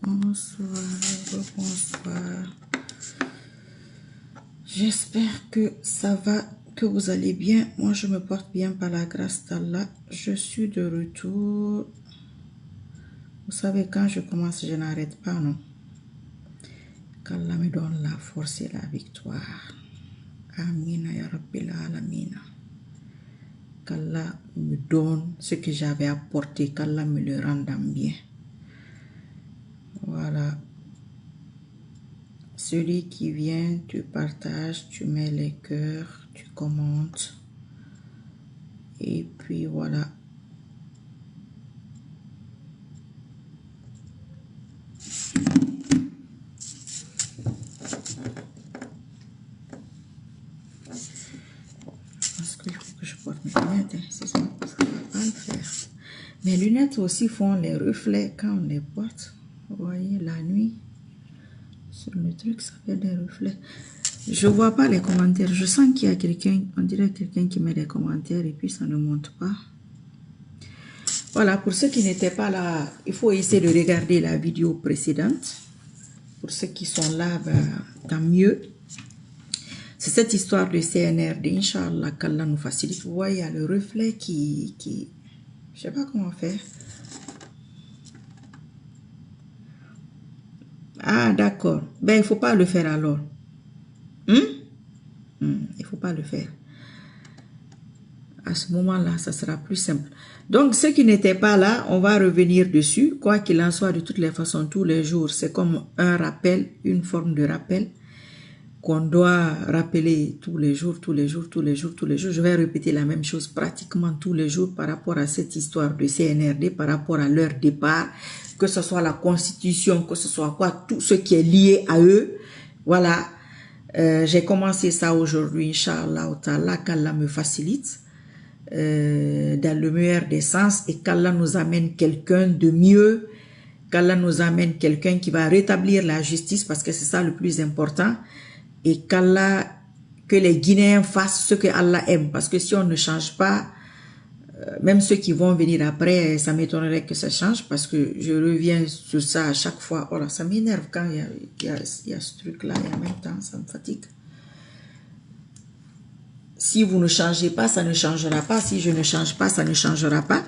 Bonsoir, bonsoir. J'espère que ça va, que vous allez bien. Moi, je me porte bien par la grâce d'Allah. Je suis de retour. Vous savez, quand je commence, je n'arrête pas, non? Qu'Allah me donne la force et la victoire. Amina ya Rabbil Alamina. Qu'Allah me donne ce que j'avais apporté, qu'Allah me le rende en bien. Voilà. Celui qui vient, tu partages, tu mets les cœurs, tu commentes. Et puis voilà. Parce qu'il faut que je porte mes lunettes, hein. C'est ça, ça va pas le faire. Mes lunettes aussi font les reflets quand on les porte. Vous voyez, la nuit, sur le truc, ça fait des reflets. Je vois pas les commentaires. Je sens qu'il y a quelqu'un, on dirait quelqu'un qui met des commentaires et puis ça ne monte pas. Voilà, pour ceux qui n'étaient pas là, il faut essayer de regarder la vidéo précédente. Pour ceux qui sont là, ben, tant mieux. C'est cette histoire de CNRD, Inch'Allah, qu'Allah nous facilite. Vous voyez, il y a le reflet qui je sais pas comment faire. Ah, d'accord. Ben, il faut pas le faire alors. Il faut pas le faire. À ce moment-là, ça sera plus simple. Donc, ceux qui n'étaient pas là, on va revenir dessus. Quoi qu'il en soit, de toutes les façons, tous les jours, c'est comme un rappel, une forme de rappel qu'on doit rappeler tous les jours, tous les jours, tous les jours, tous les jours. Je vais répéter la même chose pratiquement tous les jours par rapport à cette histoire de CNRD, par rapport à leur départ, que ce soit la constitution, que ce soit quoi, tout ce qui est lié à eux. Voilà, j'ai commencé ça aujourd'hui, Inch'Allah, qu'Allah me facilite. Dans le meilleur des sens et qu'Allah nous amène quelqu'un de mieux, qu'Allah nous amène quelqu'un qui va rétablir la justice parce que c'est ça le plus important et qu'Allah, que les Guinéens fassent ce que Allah aime parce que si on ne change pas, même ceux qui vont venir après, ça m'étonnerait que ça change parce que je reviens sur ça à chaque fois. Oh là, ça m'énerve quand il y a ce truc-là et en même temps, ça me fatigue. Si vous ne changez pas, ça ne changera pas. Si je ne change pas, ça ne changera pas.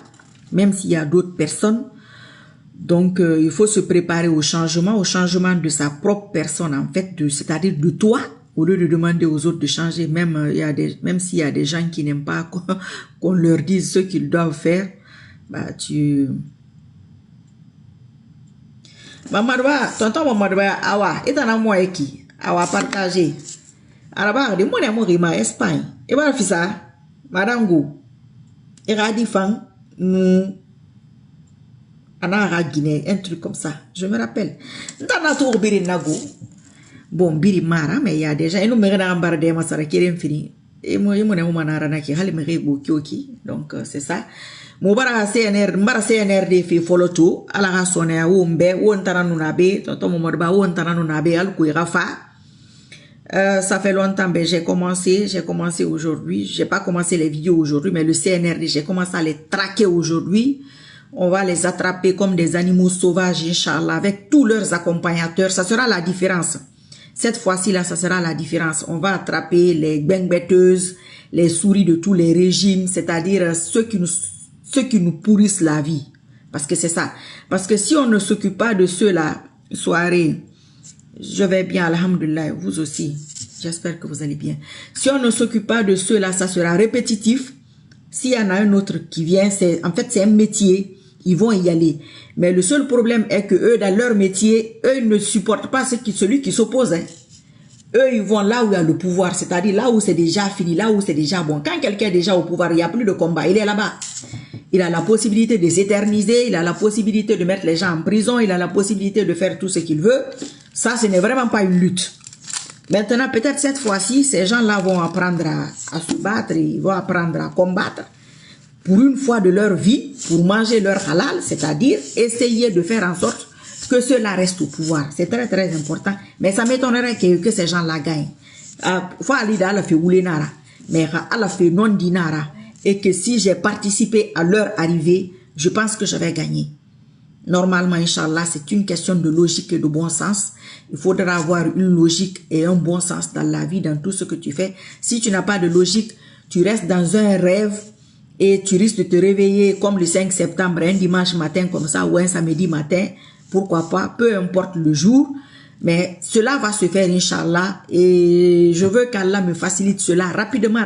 Même s'il y a d'autres personnes. Donc, il faut se préparer au changement de sa propre personne, en fait, c'est-à-dire de toi, au lieu de demander aux autres de changer. Même s'il y a des gens qui n'aiment pas qu'on leur dise ce qu'ils doivent faire, bah, Mamadouba, tonton Mamadouba, awa, et en a moi qui, awa partager. Araba de mon amour ma Espagne. Et voilà fisa, Madame Go. Et Radifang, nous, Anara Guinée, un truc comme ça. Je me rappelle. Dans la tour Biri Nago. Bon, Biri Mara, mais il y a déjà, et nous me regardons ma sara qui est fini. Et moi, mon amour manara qui hale me rebo kyoki. Donc, c'est ça. Moubara CNRD fait follow tout. À la rassonne à Oumbe, ou Antananunabe, tonton Momadba, ou Antananunabe, al Kouirafa. Ça fait longtemps, ben, j'ai commencé aujourd'hui. J'ai pas commencé les vidéos aujourd'hui, mais le CNRD, j'ai commencé à les traquer aujourd'hui. On va les attraper comme des animaux sauvages, Inch'Allah, avec tous leurs accompagnateurs. Ça sera la différence. Cette fois-ci, là, ça sera la différence. On va attraper les bengbêteuses, les souris de tous les régimes, c'est-à-dire ceux qui nous pourrissent la vie. Parce que c'est ça. Parce que si on ne s'occupe pas de ceux-là, soirée, je vais bien, alhamdoulilah, vous aussi. J'espère que vous allez bien. Si on ne s'occupe pas de ceux-là, ça sera répétitif. S'il y en a un autre qui vient, en fait, c'est un métier. Ils vont y aller. Mais le seul problème est que eux, dans leur métier, eux ne supportent pas celui qui s'oppose. Hein. Eux, ils vont là où il y a le pouvoir. C'est-à-dire là où c'est déjà fini, là où c'est déjà bon. Quand quelqu'un est déjà au pouvoir, il n'y a plus de combat. Il est là-bas. Il a la possibilité de s'éterniser. Il a la possibilité de mettre les gens en prison. Il a la possibilité de faire tout ce qu'il veut. Ça, ce n'est vraiment pas une lutte. Maintenant, peut-être cette fois-ci, ces gens-là vont apprendre à se battre, ils vont apprendre à combattre pour une fois de leur vie, pour manger leur halal, c'est-à-dire essayer de faire en sorte que ceux-là restent au pouvoir. C'est très, très important. Mais ça m'étonnerait que ces gens-là gagnent. Faut aller dans la fait rouler nara, mais à la fait non dinara. Et que si j'ai participé à leur arrivée, je pense que je vais gagner. Normalement, Inch'Allah, c'est une question de logique et de bon sens. Il faudra avoir une logique et un bon sens dans la vie, dans tout ce que tu fais. Si tu n'as pas de logique, tu restes dans un rêve et tu risques de te réveiller comme le 5 septembre, un dimanche matin comme ça, ou un samedi matin, pourquoi pas, peu importe le jour. Mais cela va se faire, Inch'Allah, et je veux qu'Allah me facilite cela rapidement.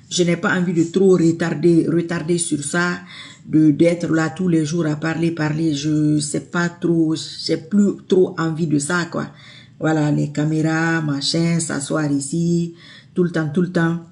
Je n'ai pas envie de trop retarder sur ça, d'être là tous les jours à parler. Je sais pas trop, j'ai plus trop envie de ça, quoi. Voilà, les caméras, machin, s'asseoir ici, tout le temps.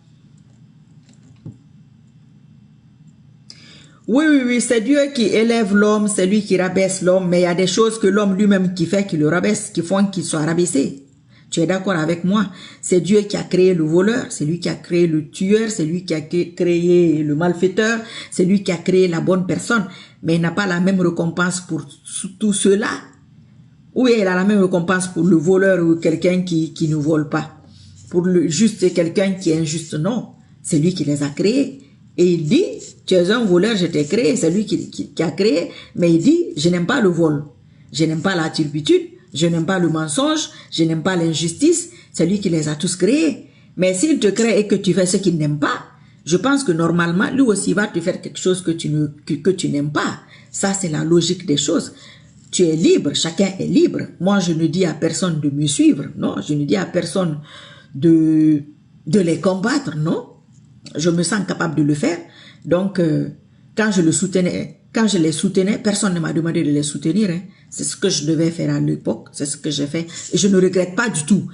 Oui, c'est Dieu qui élève l'homme, c'est lui qui rabaisse l'homme, mais il y a des choses que l'homme lui-même qui fait, qui le rabaisse, qui font qu'il soit rabaissé. Tu es d'accord avec moi? C'est Dieu qui a créé le voleur, c'est lui qui a créé le tueur, c'est lui qui a créé le malfaiteur, c'est lui qui a créé la bonne personne, mais il n'a pas la même récompense pour tout cela. Oui, il a la même récompense pour le voleur ou quelqu'un qui ne vole pas. Pour le juste, c'est quelqu'un qui est injuste, non. C'est lui qui les a créés. Et il dit, tu es un voleur, je t'ai créé, c'est lui qui a créé, mais il dit, je n'aime pas le vol, je n'aime pas la turpitude, je n'aime pas le mensonge, je n'aime pas l'injustice, c'est lui qui les a tous créés. Mais s'il te crée et que tu fais ce qu'il n'aime pas, je pense que normalement, lui aussi va te faire quelque chose que tu n'aimes pas. Ça, c'est la logique des choses. Tu es libre, chacun est libre. Moi, je ne dis à personne de me suivre, non, je ne dis à personne de les combattre, non. Je me sens capable de le faire. Donc, quand je les soutenais, personne ne m'a demandé de les soutenir. Hein. C'est ce que je devais faire à l'époque. C'est ce que j'ai fait. Et je ne regrette pas du tout.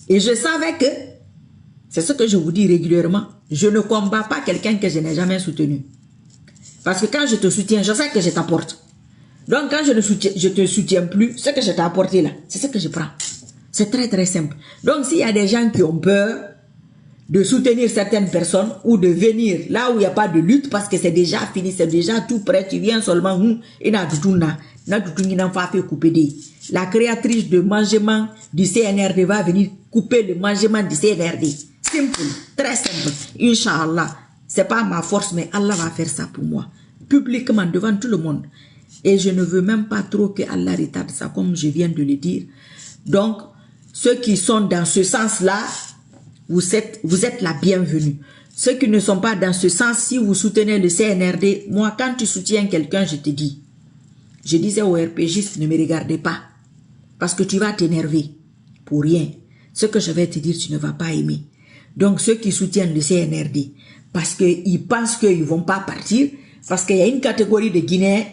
Et je savais que, c'est ce que je vous dis régulièrement, je ne combats pas quelqu'un que je n'ai jamais soutenu. Parce que quand je te soutiens, je sais que je t'apporte. Donc, quand je te soutiens plus, ce que je t'ai apporté là, c'est ce que je prends. C'est très simple. Donc, s'il y a des gens qui ont peur de soutenir certaines personnes ou de venir là où il n'y a pas de lutte parce que c'est déjà fini, c'est déjà tout prêt, tu viens seulement la créatrice de mangement du CNRD va venir couper le mangement du CNRD. Simple, très simple. Inch'Allah, c'est pas ma force, mais Allah va faire ça pour moi, publiquement, devant tout le monde. Et je ne veux même pas trop que Allah retarde ça, comme je viens de le dire. Donc, ceux qui sont dans ce sens-là, vous êtes la bienvenue. Ceux qui ne sont pas dans ce sens, si vous soutenez le CNRD, moi, quand tu soutiens quelqu'un, je te dis, je disais aux RPGistes, ne me regardez pas, parce que tu vas t'énerver pour rien. Ce que je vais te dire, tu ne vas pas aimer. Donc, ceux qui soutiennent le CNRD, parce qu'ils pensent qu'ils ne vont pas partir, parce qu'il y a une catégorie de Guinéens,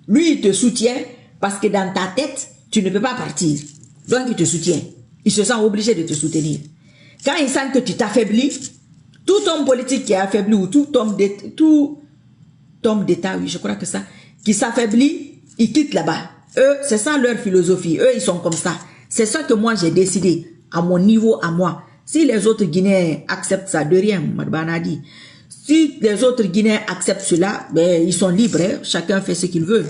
lui, il te soutient, parce que dans ta tête, tu ne peux pas partir. Donc, il te soutient. Il se sent obligé de te soutenir. Quand il sent que tu t'affaiblis, tout homme politique qui est affaibli ou tout homme d'État, oui, je crois que ça, qui s'affaiblit, il quitte là-bas. Eux, c'est ça leur philosophie. Eux, ils sont comme ça. C'est ça que moi, j'ai décidé, à mon niveau, à moi. Si les autres Guinéens acceptent ça, de rien, Madbana dit. Si les autres Guinéens acceptent cela, ben, ils sont libres. Hein? Chacun fait ce qu'il veut.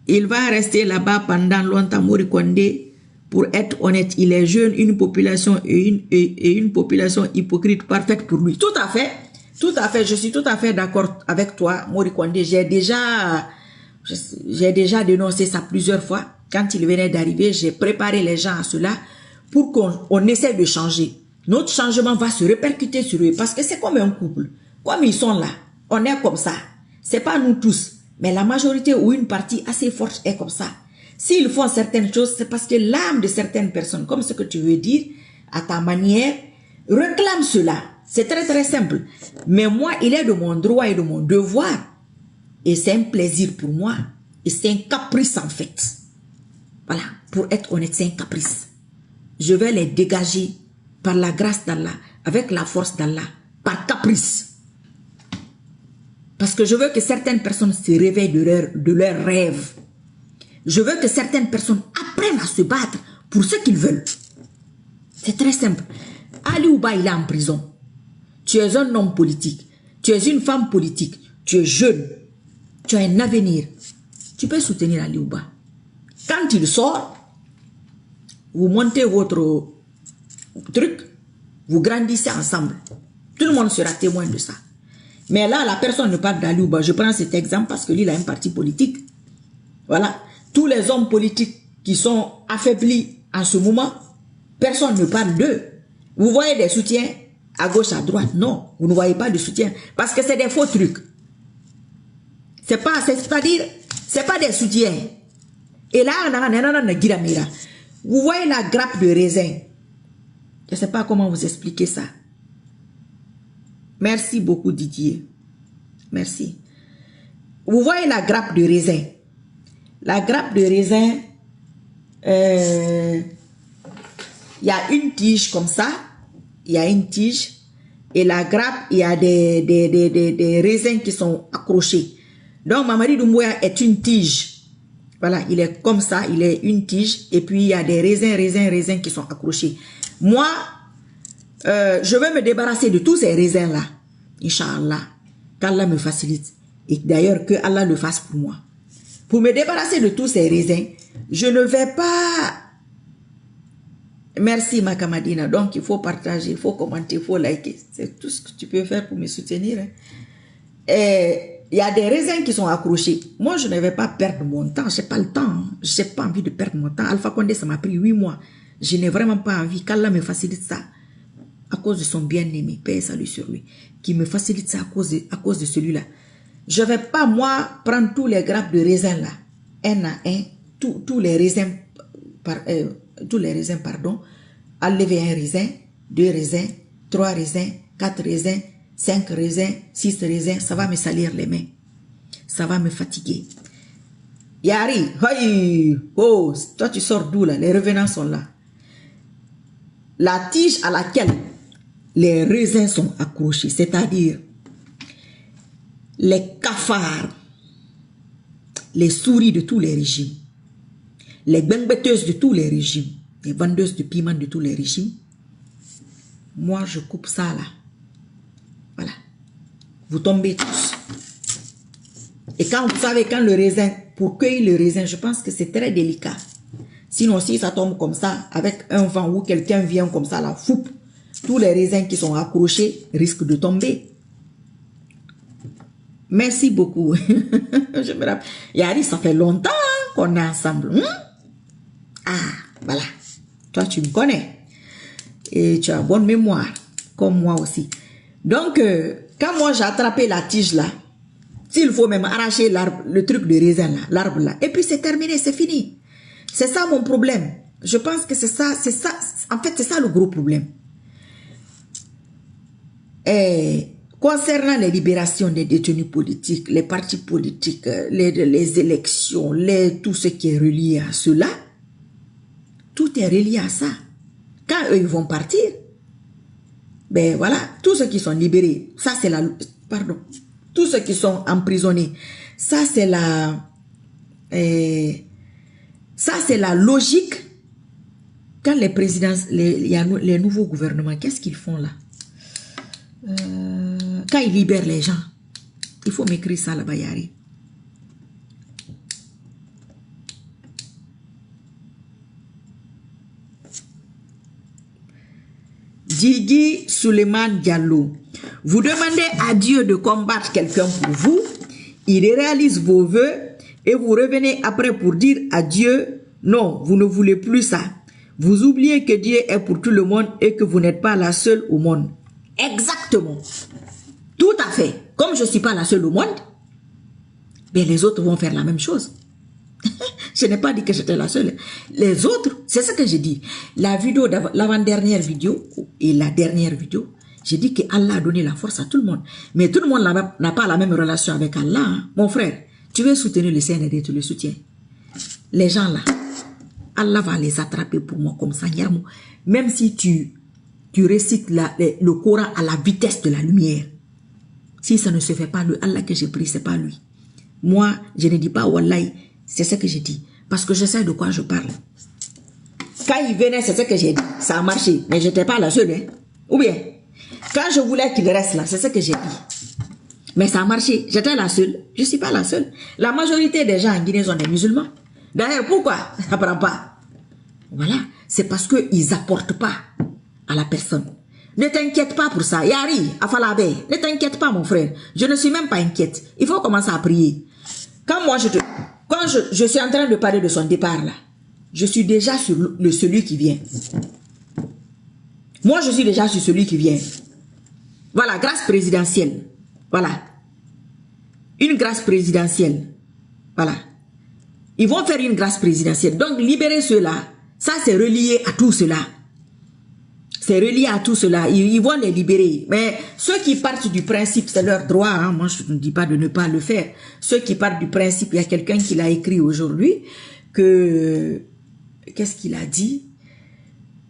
Il va rester là-bas pendant longtemps, Mori Kondé. Pour être honnête, il est jeune, une population et une population hypocrite parfaite pour lui. Tout à fait, je suis tout à fait d'accord avec toi, Mori Kondé. J'ai déjà dénoncé ça plusieurs fois. Quand il venait d'arriver, j'ai préparé les gens à cela pour qu'on essaie de changer. Notre changement va se répercuter sur eux parce que c'est comme un couple. Comme ils sont là, on est comme ça. C'est pas nous tous. Mais la majorité ou une partie assez forte est comme ça. S'ils font certaines choses, c'est parce que l'âme de certaines personnes, comme ce que tu veux dire, à ta manière, réclame cela. C'est très simple. Mais moi, il est de mon droit et de mon devoir. Et c'est un plaisir pour moi. Et c'est un caprice en fait. Voilà, pour être honnête, c'est un caprice. Je vais les dégager par la grâce d'Allah, avec la force d'Allah, par caprice. Parce que je veux que certaines personnes se réveillent de leurs rêves. Je veux que certaines personnes apprennent à se battre pour ce qu'ils veulent. C'est très simple. Ali Ouba, il est en prison. Tu es un homme politique. Tu es une femme politique. Tu es jeune. Tu as un avenir. Tu peux soutenir Ali Ouba. Quand il sort, vous montez votre truc, vous grandissez ensemble. Tout le monde sera témoin de ça. Mais là, la personne ne parle d'Aliouba. Je prends cet exemple parce que lui, il a un parti politique. Voilà. Tous les hommes politiques qui sont affaiblis en ce moment, personne ne parle d'eux. Vous voyez des soutiens à gauche, à droite. Non, vous ne voyez pas de soutien. Parce que c'est des faux trucs. C'est-à-dire, c'est pas des soutiens. Et là, vous voyez la grappe de raisin. Je ne sais pas comment vous expliquer ça. Merci beaucoup, Didier. Merci. Vous voyez la grappe de raisin. La grappe de raisin, il y a une tige comme ça. Il y a une tige. Et la grappe, il y a des raisins qui sont accrochés. Donc, Mamadi Doumbouya est une tige. Voilà, il est comme ça, il est une tige. Et puis, il y a des raisins qui sont accrochés. Moi, je veux me débarrasser de tous ces raisins-là. Inch'Allah. Qu'Allah me facilite. Et d'ailleurs, que Allah le fasse pour moi. Pour me débarrasser de tous ces raisins, je ne vais pas... Merci, Makamadina. Donc, il faut partager, il faut commenter, il faut liker. C'est tout ce que tu peux faire pour me soutenir. Hein. Et il y a des raisins qui sont accrochés. Moi, je ne vais pas perdre mon temps. Je n'ai pas le temps. Hein. Je n'ai pas envie de perdre mon temps. Alpha Condé, ça m'a pris 8 mois. Je n'ai vraiment pas envie qu'Allah me facilite ça. À cause de son bien-aimé, paix et salut sur lui. Qui me facilite ça à cause de celui-là. Je ne vais pas, moi, prendre tous les grappes de raisins là. Un à un. Tous les raisins, pardon. Enlever un raisin, 2 raisins, 3 raisins, 4 raisins, 5 raisins, 6 raisins. Ça va me salir les mains. Ça va me fatiguer. Yari, oh, toi tu sors d'où là? Les revenants sont là. La tige à laquelle les raisins sont accrochés, c'est-à-dire les cafards, les souris de tous les régimes, les bengbêteuses de tous les régimes, les vendeuses de piments de tous les régimes, moi je coupe ça là. Voilà. Vous tombez tous. Et quand vous savez, quand le raisin, pour cueillir le raisin, je pense que c'est très délicat. Sinon, si ça tombe comme ça, avec un vent ou quelqu'un vient comme ça, là, foupe, tous les raisins qui sont accrochés risquent de tomber. Merci beaucoup. Je me rappelle. Yari, ça fait longtemps qu'on est ensemble. Ah, voilà. Toi, tu me connais. Et tu as bonne mémoire, comme moi aussi. Donc, quand moi j'ai attrapé la tige là, s'il faut même arracher l'arbre, le truc de raisin là, l'arbre là, et puis c'est terminé, c'est fini. C'est ça mon problème. Je pense que c'est ça, en fait c'est ça le gros problème. Et concernant les libérations des détenus politiques, les partis politiques, les élections, tout ce qui est relié à cela, tout est relié à ça. Quand eux ils vont partir, ben voilà, tous ceux qui sont libérés, ça c'est la... Pardon. Tous ceux qui sont emprisonnés, ça c'est la... ça c'est la logique. Quand les présidents, les nouveaux gouvernements, qu'est-ce qu'ils font là? Quand ils libèrent les gens, il faut m'écrire ça là-bas, Yari. Djigi Suleiman Diallo, vous demandez à Dieu de combattre quelqu'un pour vous, il réalise vos vœux et vous revenez après pour dire à Dieu, non, vous ne voulez plus ça. Vous oubliez que Dieu est pour tout le monde et que vous n'êtes pas la seule au monde. Exactement. Tout à fait. Comme je ne suis pas la seule au monde, ben les autres vont faire la même chose. Je n'ai pas dit que j'étais la seule. Les autres, c'est ce que j'ai dit. La vidéo, l'avant-dernière vidéo et la dernière vidéo, j'ai dit que Allah a donné la force à tout le monde. Mais tout le monde n'a pas la même relation avec Allah. Hein. Mon frère, tu veux soutenir le CNRD, tu le soutiens. Les gens là, Allah va les attraper pour moi comme ça. Même si tu récites le Coran à la vitesse de la lumière. Si ça ne se fait pas, le Allah que j'ai pris, c'est pas lui. Moi, je ne dis pas Wallahi. C'est ce que j'ai dit. Parce que je sais de quoi je parle. Quand il venait, c'est ce que j'ai dit. Ça a marché. Mais je n'étais pas la seule. Hein. Ou bien, quand je voulais qu'il reste là, c'est ce que j'ai dit. Mais ça a marché. J'étais la seule. Je ne suis pas la seule. La majorité des gens en Guinée sont des musulmans. D'ailleurs, pourquoi ça ne prend pas? Voilà. C'est parce qu'ils n'apportent pas à la personne. Ne t'inquiète pas pour ça. Yari, Afalabe, ne t'inquiète pas, mon frère. Je ne suis même pas inquiète. Il faut commencer à prier. Quand moi, quand je suis en train de parler de son départ, là, je suis déjà sur celui qui vient. Moi, je suis déjà sur celui qui vient. Voilà, grâce présidentielle. Voilà. Une grâce présidentielle. Voilà. Ils vont faire une grâce présidentielle. Donc, libérer ceux-là, ça, c'est relié à tout cela. C'est relié à tout cela. Ils vont les libérer. Mais ceux qui partent du principe, c'est leur droit. Hein. Moi, je ne dis pas de ne pas le faire. Ceux qui partent du principe, il y a quelqu'un qui l'a écrit aujourd'hui, que... Qu'est-ce qu'il a dit?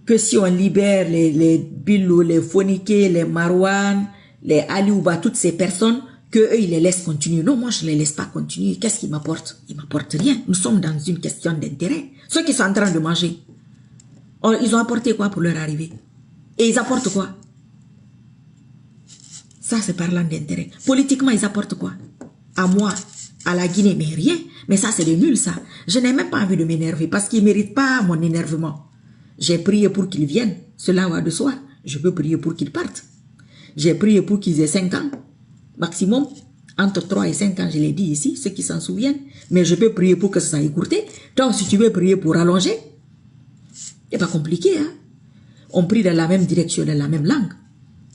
Que si on libère les Bilou, les Fonike, les Marouane, les Aliouba, toutes ces personnes, qu'eux, ils les laissent continuer. Non, moi, je ne les laisse pas continuer. Qu'est-ce qu'ils m'apportent? Ils ne m'apportent rien. Nous sommes dans une question d'intérêt. Ceux qui sont en train de manger, ils ont apporté quoi pour leur arrivée? Et ils apportent quoi? Ça, c'est parlant d'intérêt. Politiquement, ils apportent quoi? À moi, à la Guinée, mais rien. Mais ça, c'est de nul, ça. Je n'ai même pas envie de m'énerver parce qu'ils ne méritent pas mon énervement. J'ai prié pour qu'ils viennent. Cela va de soi. Je peux prier pour qu'ils partent. J'ai prié pour qu'ils aient 5 ans. Maximum. Entre 3 et 5 ans, je l'ai dit ici, ceux qui s'en souviennent. Mais je peux prier pour que ça soit écourté. Donc, si tu veux prier pour allonger, c'est pas compliqué, hein. On prie dans la même direction, dans la même langue.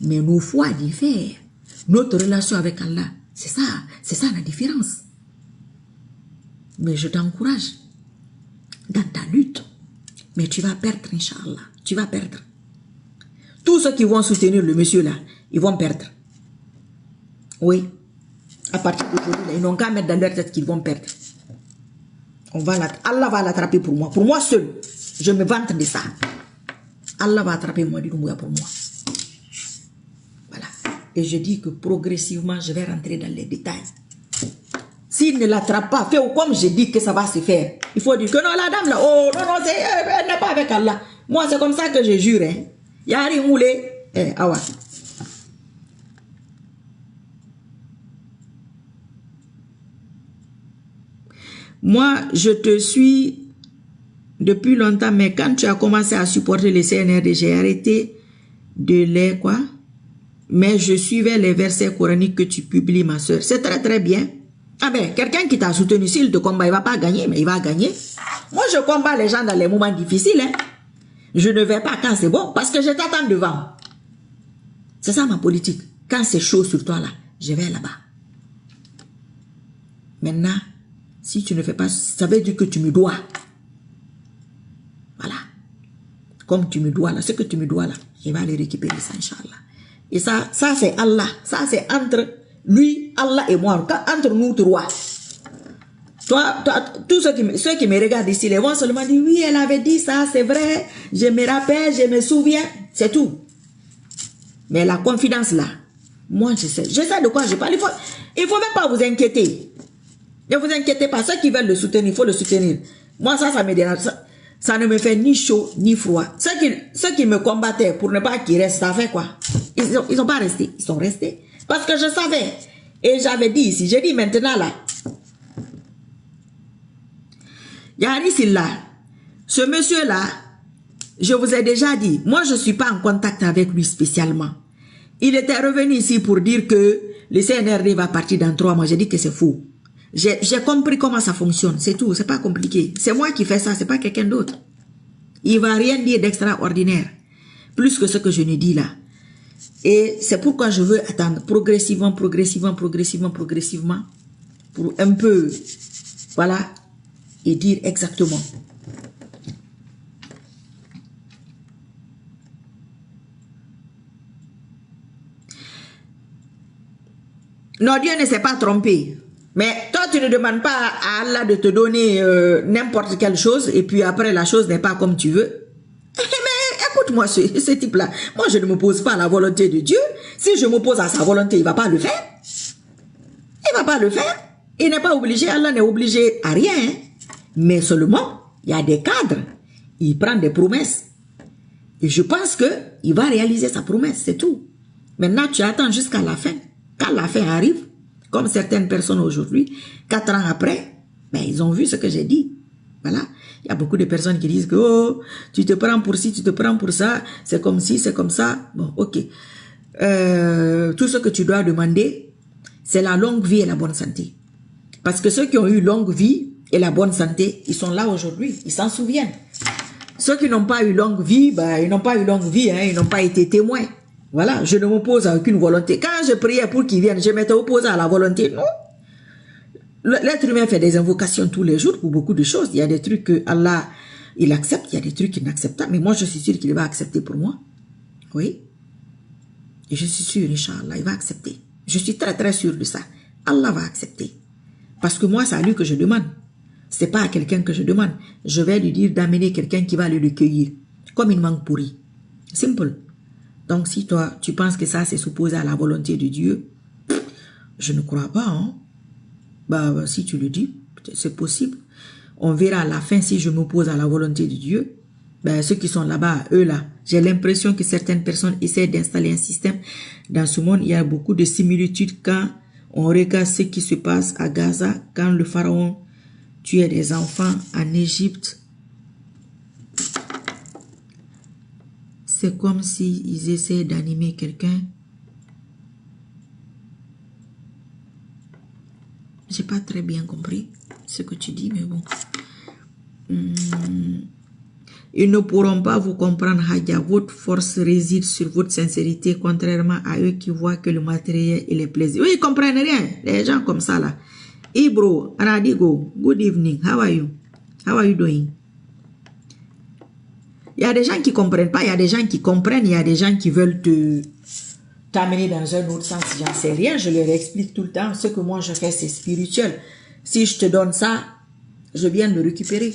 Mais nos foi diffèrent. Notre relation avec Allah, c'est ça la différence. Mais je t'encourage dans ta lutte. Mais tu vas perdre, Inch'Allah. Tu vas perdre. Tous ceux qui vont soutenir le monsieur là, ils vont perdre. Oui. À partir d'aujourd'hui, ils n'ont qu'à mettre dans leur tête qu'ils vont perdre. Allah va l'attraper pour moi. Pour moi seul. Je me vante de ça. Allah va attraper moi du Doumbouya pour moi. Voilà. Et je dis que progressivement, je vais rentrer dans les détails. S'il ne l'attrape pas, fais comme je dis que ça va se faire. Il faut dire que non, la dame là, oh non, non, elle n'est pas avec Allah. Moi, c'est comme ça que je jure. Hein. Yari moulé. Awa. Moi, je te suis depuis longtemps, mais quand tu as commencé à supporter les CNRD, j'ai arrêté de les quoi. Mais je suivais les versets coraniques que tu publies, ma soeur. C'est très très bien. Ah ben, quelqu'un qui t'a soutenu, s'il te combat, il ne va pas gagner, mais il va gagner. Moi, je combats les gens dans les moments difficiles. Hein. Je ne vais pas quand c'est bon, parce que je t'attends devant. C'est ça ma politique. Quand c'est chaud sur toi, là, je vais là-bas. Maintenant, si tu ne fais pas, ça veut dire que tu me dois. Voilà. Comme tu me dois là, ce que tu me dois là, je vais aller récupérer ça, Inch'Allah. Et ça c'est Allah. Ça, c'est entre lui, Allah et moi. Entre nous trois. Toi, tous ceux qui me regardent ici, ils vont seulement dire, oui, elle avait dit ça, c'est vrai. Je me rappelle, je me souviens. C'est tout. Mais la confidence là, moi, je sais de quoi je parle. Il faut même pas vous inquiéter. Ne vous inquiétez pas. Ceux qui veulent le soutenir, il faut le soutenir. Moi, ça me dérange. Ça ne me fait ni chaud, ni froid. Ceux qui me combattaient pour ne pas qu'ils restent, ça fait quoi? Ils sont pas restés. Ils sont restés. Parce que je savais. Et j'avais dit ici. J'ai dit maintenant là. Yari Silla. Ce monsieur-là, je vous ai déjà dit. Moi, je ne suis pas en contact avec lui spécialement. Il était revenu ici pour dire que le CNRD va partir dans 3 mois. J'ai dit que c'est faux. J'ai compris comment ça fonctionne, c'est tout, c'est pas compliqué. C'est moi qui fais ça, c'est pas quelqu'un d'autre. Il va rien dire d'extraordinaire, plus que ce que je ne dis là. Et c'est pourquoi je veux attendre progressivement, pour un peu, voilà, et dire exactement. Non, Dieu ne s'est pas trompé. Mais toi, tu ne demandes pas à Allah de te donner n'importe quelle chose et puis après, la chose n'est pas comme tu veux. Mais écoute-moi, ce type-là, moi, je ne m'oppose pas à la volonté de Dieu. Si je m'oppose à sa volonté, il ne va pas le faire. Il ne va pas le faire. Il n'est pas obligé, Allah n'est obligé à rien. Hein. Mais seulement, il y a des cadres. Il prend des promesses. Et je pense qu'il va réaliser sa promesse, c'est tout. Maintenant, tu attends jusqu'à la fin. Quand la fin arrive, comme certaines personnes aujourd'hui, 4 ans après, ben, ils ont vu ce que j'ai dit. Voilà. Il y a beaucoup de personnes qui disent que oh, tu te prends pour ci, tu te prends pour ça, c'est comme ci, c'est comme ça. Bon, ok. Tout ce que tu dois demander, c'est la longue vie et la bonne santé. Parce que ceux qui ont eu longue vie et la bonne santé, ils sont là aujourd'hui, ils s'en souviennent. Ceux qui n'ont pas eu longue vie, bah, ils n'ont pas eu longue vie, hein, ils n'ont pas été témoins. Voilà, je ne m'oppose à aucune volonté. Quand je priais pour qu'ils viennent, je m'étais opposé à la volonté. Non. L'être humain fait des invocations tous les jours pour beaucoup de choses. Il y a des trucs que Allah, il accepte, il y a des trucs qu'il n'accepte pas. Mais moi, je suis sûr qu'il va accepter pour moi. Oui. Et je suis sûr, Inch'Allah, il va accepter. Je suis très, très sûr de ça. Allah va accepter. Parce que moi, c'est à lui que je demande. C'est pas à quelqu'un que je demande. Je vais lui dire d'amener quelqu'un qui va le recueillir. Comme une mangue pourrie. Simple. Donc, si toi, tu penses que ça, c'est s'opposer à la volonté de Dieu, je ne crois pas, hein. Bah, si tu le dis, c'est possible. On verra à la fin si je m'oppose à la volonté de Dieu. Ben, ceux qui sont là-bas, eux là, j'ai l'impression que certaines personnes essaient d'installer un système. Dans ce monde, il y a beaucoup de similitudes quand on regarde ce qui se passe à Gaza, quand le pharaon tuait des enfants en Égypte. C'est comme s'ils essaient d'animer quelqu'un. J'ai pas très bien compris ce que tu dis, mais bon. Ils ne pourront pas vous comprendre, Hadja. Votre force réside sur votre sincérité, contrairement à eux qui voient que le matériel et les plaisirs. Oui, ils comprennent rien. Les gens comme ça, là. Hey, bro, Anadigo, good evening. How are you? How are you doing? Il y a des gens qui comprennent pas, il y a des gens qui comprennent, il y a des gens qui veulent t'amener dans un autre sens. J'en sais rien, je leur explique tout le temps. Ce que moi je fais, c'est spirituel. Si je te donne ça, je viens de le récupérer.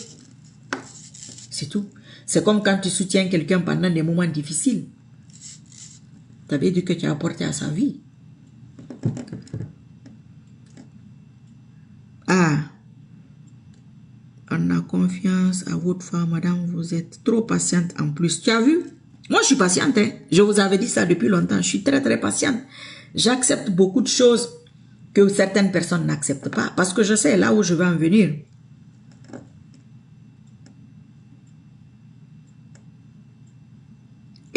C'est tout. C'est comme quand tu soutiens quelqu'un pendant des moments difficiles. Tu avais dit que tu as apporté à sa vie. Ah, on a confiance à votre femme, madame, vous êtes trop patiente en plus. Tu as vu? Moi, je suis patiente, hein. Je vous avais dit ça depuis longtemps. Je suis très, très patiente. J'accepte beaucoup de choses que certaines personnes n'acceptent pas parce que je sais là où je veux en venir.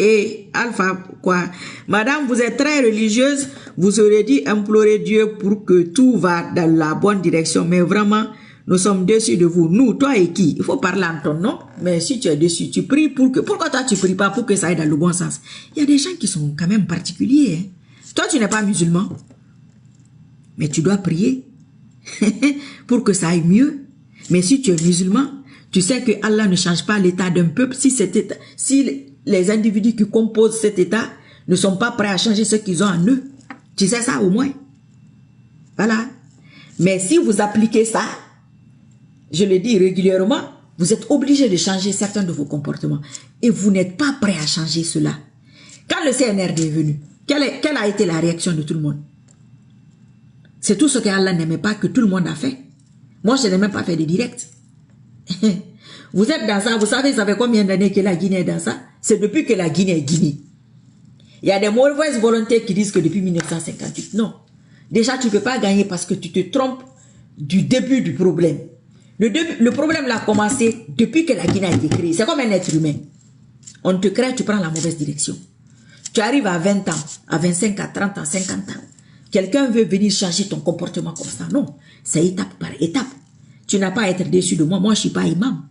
Et Alpha, quoi? Madame, vous êtes très religieuse. Vous aurez dit implorer Dieu pour que tout va dans la bonne direction. Mais vraiment, nous sommes déçus de vous. Nous, toi et qui? Il faut parler en ton nom. Mais si tu es déçu, tu pries pour que... Pourquoi toi, tu pries pas pour que ça aille dans le bon sens? Il y a des gens qui sont quand même particuliers. Hein? Toi, tu n'es pas musulman. Mais tu dois prier pour que ça aille mieux. Mais si tu es musulman, tu sais que Allah ne change pas l'état d'un peuple. Si les individus qui composent cet état ne sont pas prêts à changer ce qu'ils ont en eux. Tu sais ça au moins. Voilà. Mais si vous appliquez ça, je le dis régulièrement, vous êtes obligé de changer certains de vos comportements. Et vous n'êtes pas prêt à changer cela. Quand le CNRD est venu, quelle a été la réaction de tout le monde? C'est tout ce qu'Allah n'aimait pas que tout le monde a fait. Moi, je n'ai même pas fait de direct. Vous êtes dans ça, vous savez, ça fait combien d'années que la Guinée est dans ça? C'est depuis que la Guinée est Guinée. Il y a des mauvaises volontés qui disent que depuis 1958. Non. Déjà, tu ne peux pas gagner parce que tu te trompes du début du problème. Le problème l'a commencé depuis que la Guinée a été créée. C'est comme un être humain. On te crée, tu prends la mauvaise direction. Tu arrives à 20 ans, à 25, à 30 ans, 50 ans. Quelqu'un veut venir changer ton comportement comme ça. Non. C'est étape par étape. Tu n'as pas à être déçu de moi. Moi, je ne suis pas imam.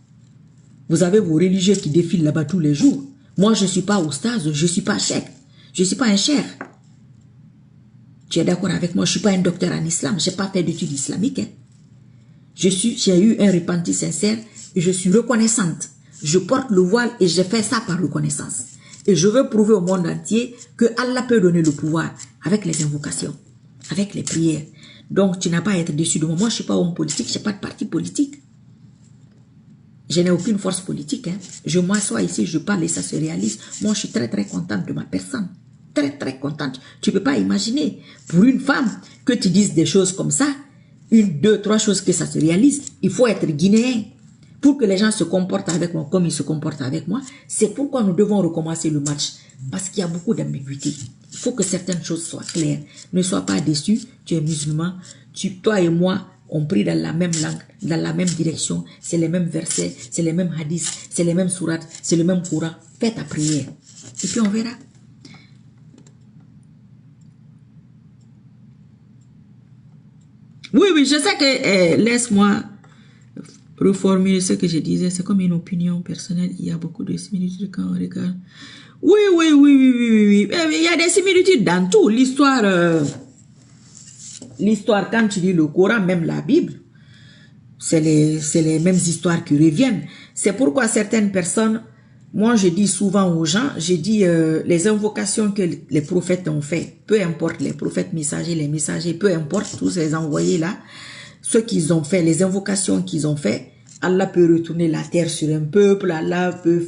Vous avez vos religieux qui défilent là-bas tous les jours. Moi, je ne suis pas oustaz, je ne suis pas cheikh. Je ne suis pas un cheikh. Tu es d'accord avec moi? Je ne suis pas un docteur en islam. Je n'ai pas fait d'études islamiques. Hein. J'ai eu un repenti sincère et je suis reconnaissante. Je porte le voile et je fais ça par reconnaissance. Et je veux prouver au monde entier que Allah peut donner le pouvoir avec les invocations, avec les prières. Donc, tu n'as pas à être déçu de moi. Moi, je ne suis pas homme politique, je n'ai pas de parti politique. Je n'ai aucune force politique. Hein. Je m'assois ici, je parle et ça se réalise. Moi, je suis très, très contente de ma personne. Très, très contente. Tu ne peux pas imaginer, pour une femme, que tu dises des choses comme ça, 1, 2, 3 choses que ça se réalise. Il faut être guinéen. Pour que les gens se comportent avec moi comme ils se comportent avec moi, c'est pourquoi nous devons recommencer le match. Parce qu'il y a beaucoup d'ambiguïté. Il faut que certaines choses soient claires. Ne sois pas déçu, tu es musulman. Toi et moi, ont pris dans la même langue, dans la même direction, c'est les mêmes versets, c'est les mêmes hadiths, c'est les mêmes sourates, c'est le même Coran. Fais ta prière. Et puis on verra. Oui, je sais que, laisse-moi reformuler ce que je disais, c'est comme une opinion personnelle, il y a beaucoup de similitudes quand on regarde. Oui. Il y a des similitudes dans tout, l'histoire, quand tu lis le Coran, même la Bible, c'est les mêmes histoires qui reviennent. C'est pourquoi certaines personnes, moi je dis souvent aux gens, je dis les invocations que les prophètes ont fait, peu importe les prophètes messagers, les messagers, peu importe tous ces envoyés là, ce qu'ils ont fait, les invocations qu'ils ont fait, Allah peut retourner la terre sur un peuple, Allah peut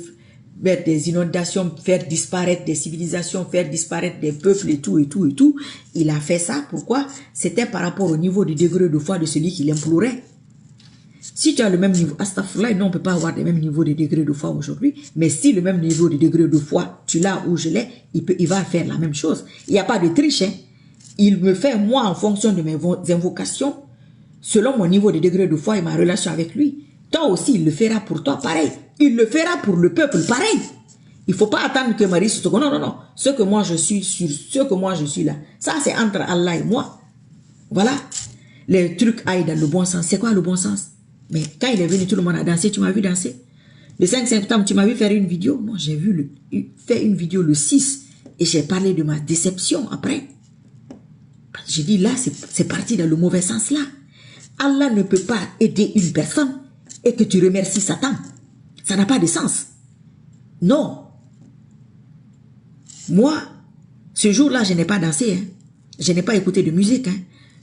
mettre des inondations, faire disparaître des civilisations, faire disparaître des peuples et tout. Il a fait ça, pourquoi? C'était par rapport au niveau du degré de foi de celui qui l'implorait. Si tu as le même niveau, astaghfirullah, non, on ne peut pas avoir le même niveau de degré de foi aujourd'hui, mais si le même niveau de degré de foi, tu l'as ou je l'ai, il va faire la même chose. Il n'y a pas de triche, hein. Il me fait, moi, en fonction de mes invocations, selon mon niveau de degré de foi et ma relation avec lui. Toi aussi, il le fera pour toi, pareil. Il le fera pour le peuple, pareil. Il ne faut pas attendre que Marie se tourne. Non. Ce que moi je suis, sur ce que moi je suis là, ça c'est entre Allah et moi. Voilà. Les trucs aillent dans le bon sens. C'est quoi le bon sens? Mais quand il est venu, tout le monde a dansé. Tu m'as vu danser? Le 5 septembre, tu m'as vu faire une vidéo? Moi, j'ai vu faire une vidéo le 6 et j'ai parlé de ma déception après. J'ai dit là, c'est parti dans le mauvais sens là. Allah ne peut pas aider une personne et que tu remercies Satan. Ça n'a pas de sens. Non. Moi, ce jour-là, je n'ai pas dansé. Hein. Je n'ai pas écouté de musique. Hein.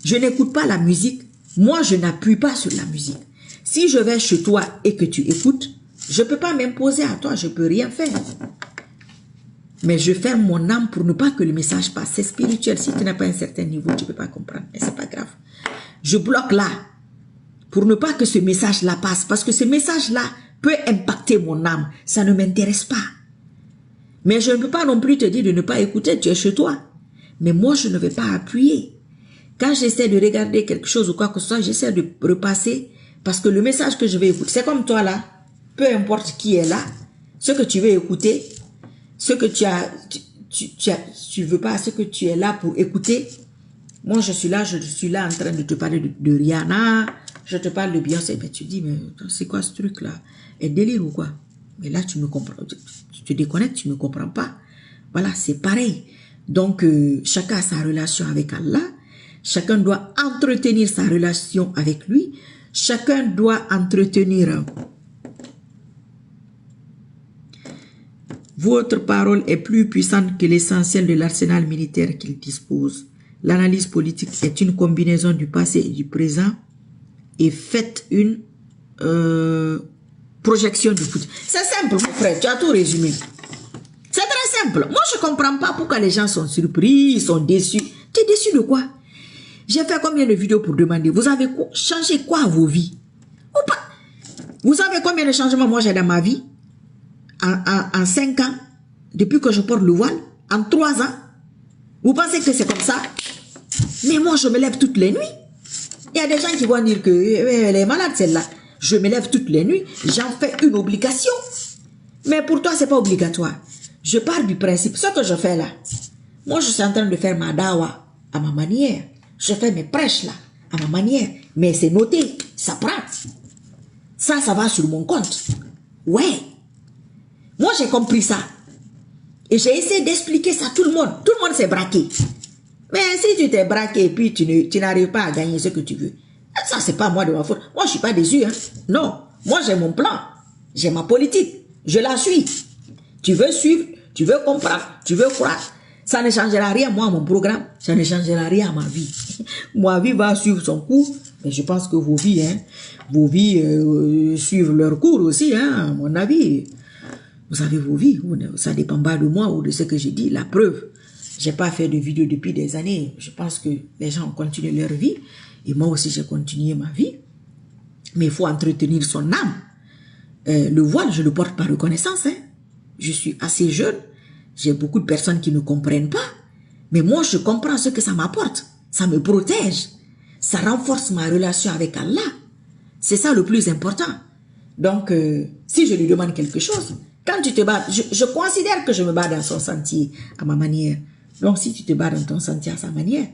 Je n'écoute pas la musique. Moi, je n'appuie pas sur la musique. Si je vais chez toi et que tu écoutes, je ne peux pas m'imposer à toi. Je ne peux rien faire. Mais je ferme mon âme pour ne pas que le message passe. C'est spirituel. Si tu n'as pas un certain niveau, tu ne peux pas comprendre. Mais ce n'est pas grave. Je bloque là pour ne pas que ce message-là passe. Parce que ce message-là peut impacter mon âme. Ça ne m'intéresse pas. Mais je ne peux pas non plus te dire de ne pas écouter. Tu es chez toi. Mais moi, je ne vais pas appuyer. Quand j'essaie de regarder quelque chose ou quoi que ce soit, j'essaie de repasser. Parce que le message que je vais écouter, c'est comme toi là. Peu importe qui est là. Ce que tu veux écouter, ce que tu veux pas, ce que tu es là pour écouter. Moi, je suis là en train de te parler de Rihanna. Je te parle de Beyoncé. Mais tu dis, mais c'est quoi ce truc-là? Un délire ou quoi? Mais là, tu me comprends. Tu te déconnectes, tu ne me comprends pas. Voilà, c'est pareil. Donc, chacun a sa relation avec Allah. Chacun doit entretenir sa relation avec lui. Chacun doit entretenir. Votre parole est plus puissante que l'essentiel de l'arsenal militaire qu'il dispose. L'analyse politique est une combinaison du passé et du présent et faites une projection du futur. C'est simple, mon frère, tu as tout résumé. C'est très simple. Moi, je ne comprends pas pourquoi les gens sont surpris, ils sont déçus. Tu es déçu de quoi? J'ai fait combien de vidéos pour demander, vous avez changé quoi à vos vies? Ou pas? Vous savez combien de changements moi j'ai dans ma vie? En 5 ans, depuis que je porte le voile, en 3 ans, vous pensez que c'est comme ça? Mais moi, je me lève toutes les nuits. Il y a des gens qui vont dire que elle est malade, celle-là. Je me lève toutes les nuits, j'en fais une obligation. Mais pour toi, ce n'est pas obligatoire. Je pars du principe, ce que je fais là, moi, je suis en train de faire ma dawa à ma manière. Je fais mes prêches là, à ma manière. Mais c'est noté, ça prend. Ça va sur mon compte. Ouais. Moi, j'ai compris ça. Et j'ai essayé d'expliquer ça à tout le monde. Tout le monde s'est braqué. Mais si tu t'es braqué et puis tu n'arrives pas à gagner ce que tu veux, ça, c'est pas moi de ma faute. Moi, je ne suis pas déçu. Hein. Non. Moi, j'ai mon plan. J'ai ma politique. Je la suis. Tu veux suivre, tu veux comprendre, tu veux croire. Ça ne changera rien, moi, mon programme. Ça ne changera rien à ma vie. Ma vie va suivre son cours. Mais je pense que vos vies, suivent leur cours aussi, hein, à mon avis. Vous avez vos vies. Ça ne dépend pas de moi ou de ce que j'ai dit. La preuve, je n'ai pas fait de vidéo depuis des années. Je pense que les gens ont continué leur vie. Et moi aussi, j'ai continué ma vie. Mais il faut entretenir son âme. Le voile, je le porte par reconnaissance. Hein. Je suis assez jeune. J'ai beaucoup de personnes qui ne comprennent pas. Mais moi, je comprends ce que ça m'apporte. Ça me protège. Ça renforce ma relation avec Allah. C'est ça le plus important. Donc, si je lui demande quelque chose, quand tu te bats, je considère que je me bats dans son sentier à ma manière. Donc, si tu te bats dans ton sentier à sa manière,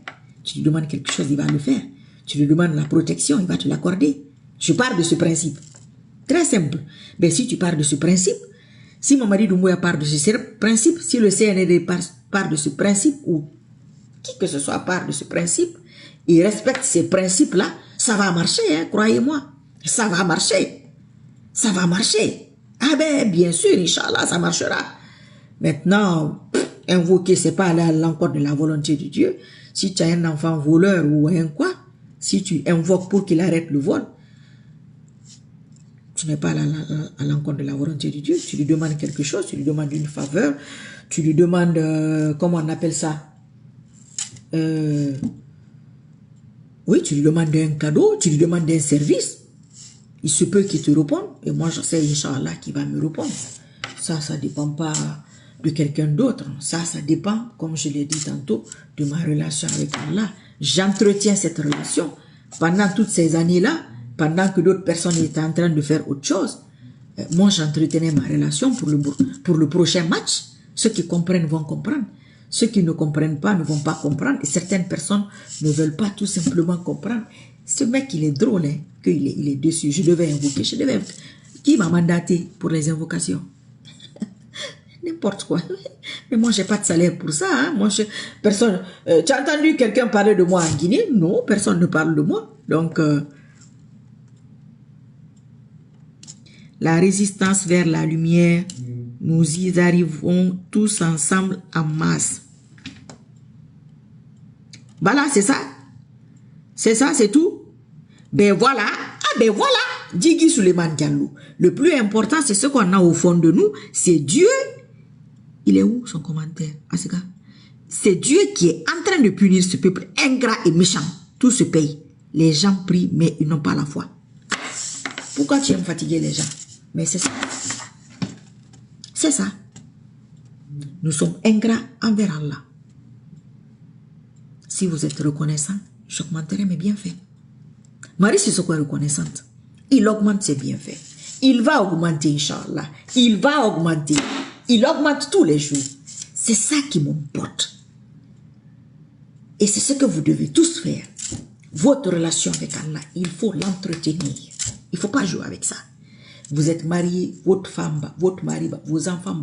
tu lui demandes quelque chose, il va le faire. Tu lui demandes la protection, il va te l'accorder. Je pars de ce principe. Très simple. Mais si tu pars de ce principe, si Mamadi Doumbouya part de ce principe, si le CNRD part de ce principe, ou qui que ce soit part de ce principe, il respecte ces principes-là, ça va marcher, hein, croyez-moi. Ça va marcher. Ça va marcher. Ah ben, bien sûr, Inch'Allah, ça marchera. Maintenant, invoquer, c'est pas aller à l'encontre de la volonté de Dieu. Si tu as un enfant voleur ou un quoi, si tu invoques pour qu'il arrête le vol, tu n'es pas à l'encontre de la volonté de Dieu. Tu lui demandes quelque chose, tu lui demandes une faveur, tu lui demandes, comment on appelle ça? Oui, tu lui demandes un cadeau, tu lui demandes un service. Il se peut qu'il te réponde, et moi je sais, Inch'Allah, qu'il va me répondre. Ça ne dépend pas de quelqu'un d'autre. Ça dépend, comme je l'ai dit tantôt, de ma relation avec Allah. J'entretiens cette relation. Pendant toutes ces années-là, pendant que d'autres personnes étaient en train de faire autre chose, moi j'entretenais ma relation pour le prochain match. Ceux qui comprennent vont comprendre. Ceux qui ne comprennent pas ne vont pas comprendre. Et certaines personnes ne veulent pas tout simplement comprendre. Ce mec, il est drôle, hein, qu'il est dessus. Je devais invoquer. Qui m'a mandaté pour les invocations? N'importe quoi. Mais moi, j'ai pas de salaire pour ça. Hein. Moi, personne. Tu as entendu quelqu'un parler de moi en Guinée? Non, personne ne parle de moi. Donc, la résistance vers la lumière, nous y arrivons tous ensemble en masse. Voilà, c'est ça. C'est ça, c'est tout. Ben voilà. Ah ben voilà. Djigui Souleymane Diallo. Le plus important, c'est ce qu'on a au fond de nous. C'est Dieu. Il est où son commentaire? Ah, c'est ça. C'est Dieu qui est en train de punir ce peuple ingrat et méchant. Tout se paye. Les gens prient, mais ils n'ont pas la foi. Pourquoi tu aimes fatiguer les gens? Mais c'est ça. C'est ça. Nous sommes ingrats envers Allah. Si vous êtes reconnaissant, j'augmenterai mes bienfaits. Marie Sissoko est reconnaissante. Il augmente ses bienfaits. Il va augmenter, Inch'Allah. Il va augmenter. Il augmente tous les jours. C'est ça qui m'importe. Et c'est ce que vous devez tous faire. Votre relation avec Allah, il faut l'entretenir. Il ne faut pas jouer avec ça. Vous êtes marié, votre femme, votre mari, vos enfants,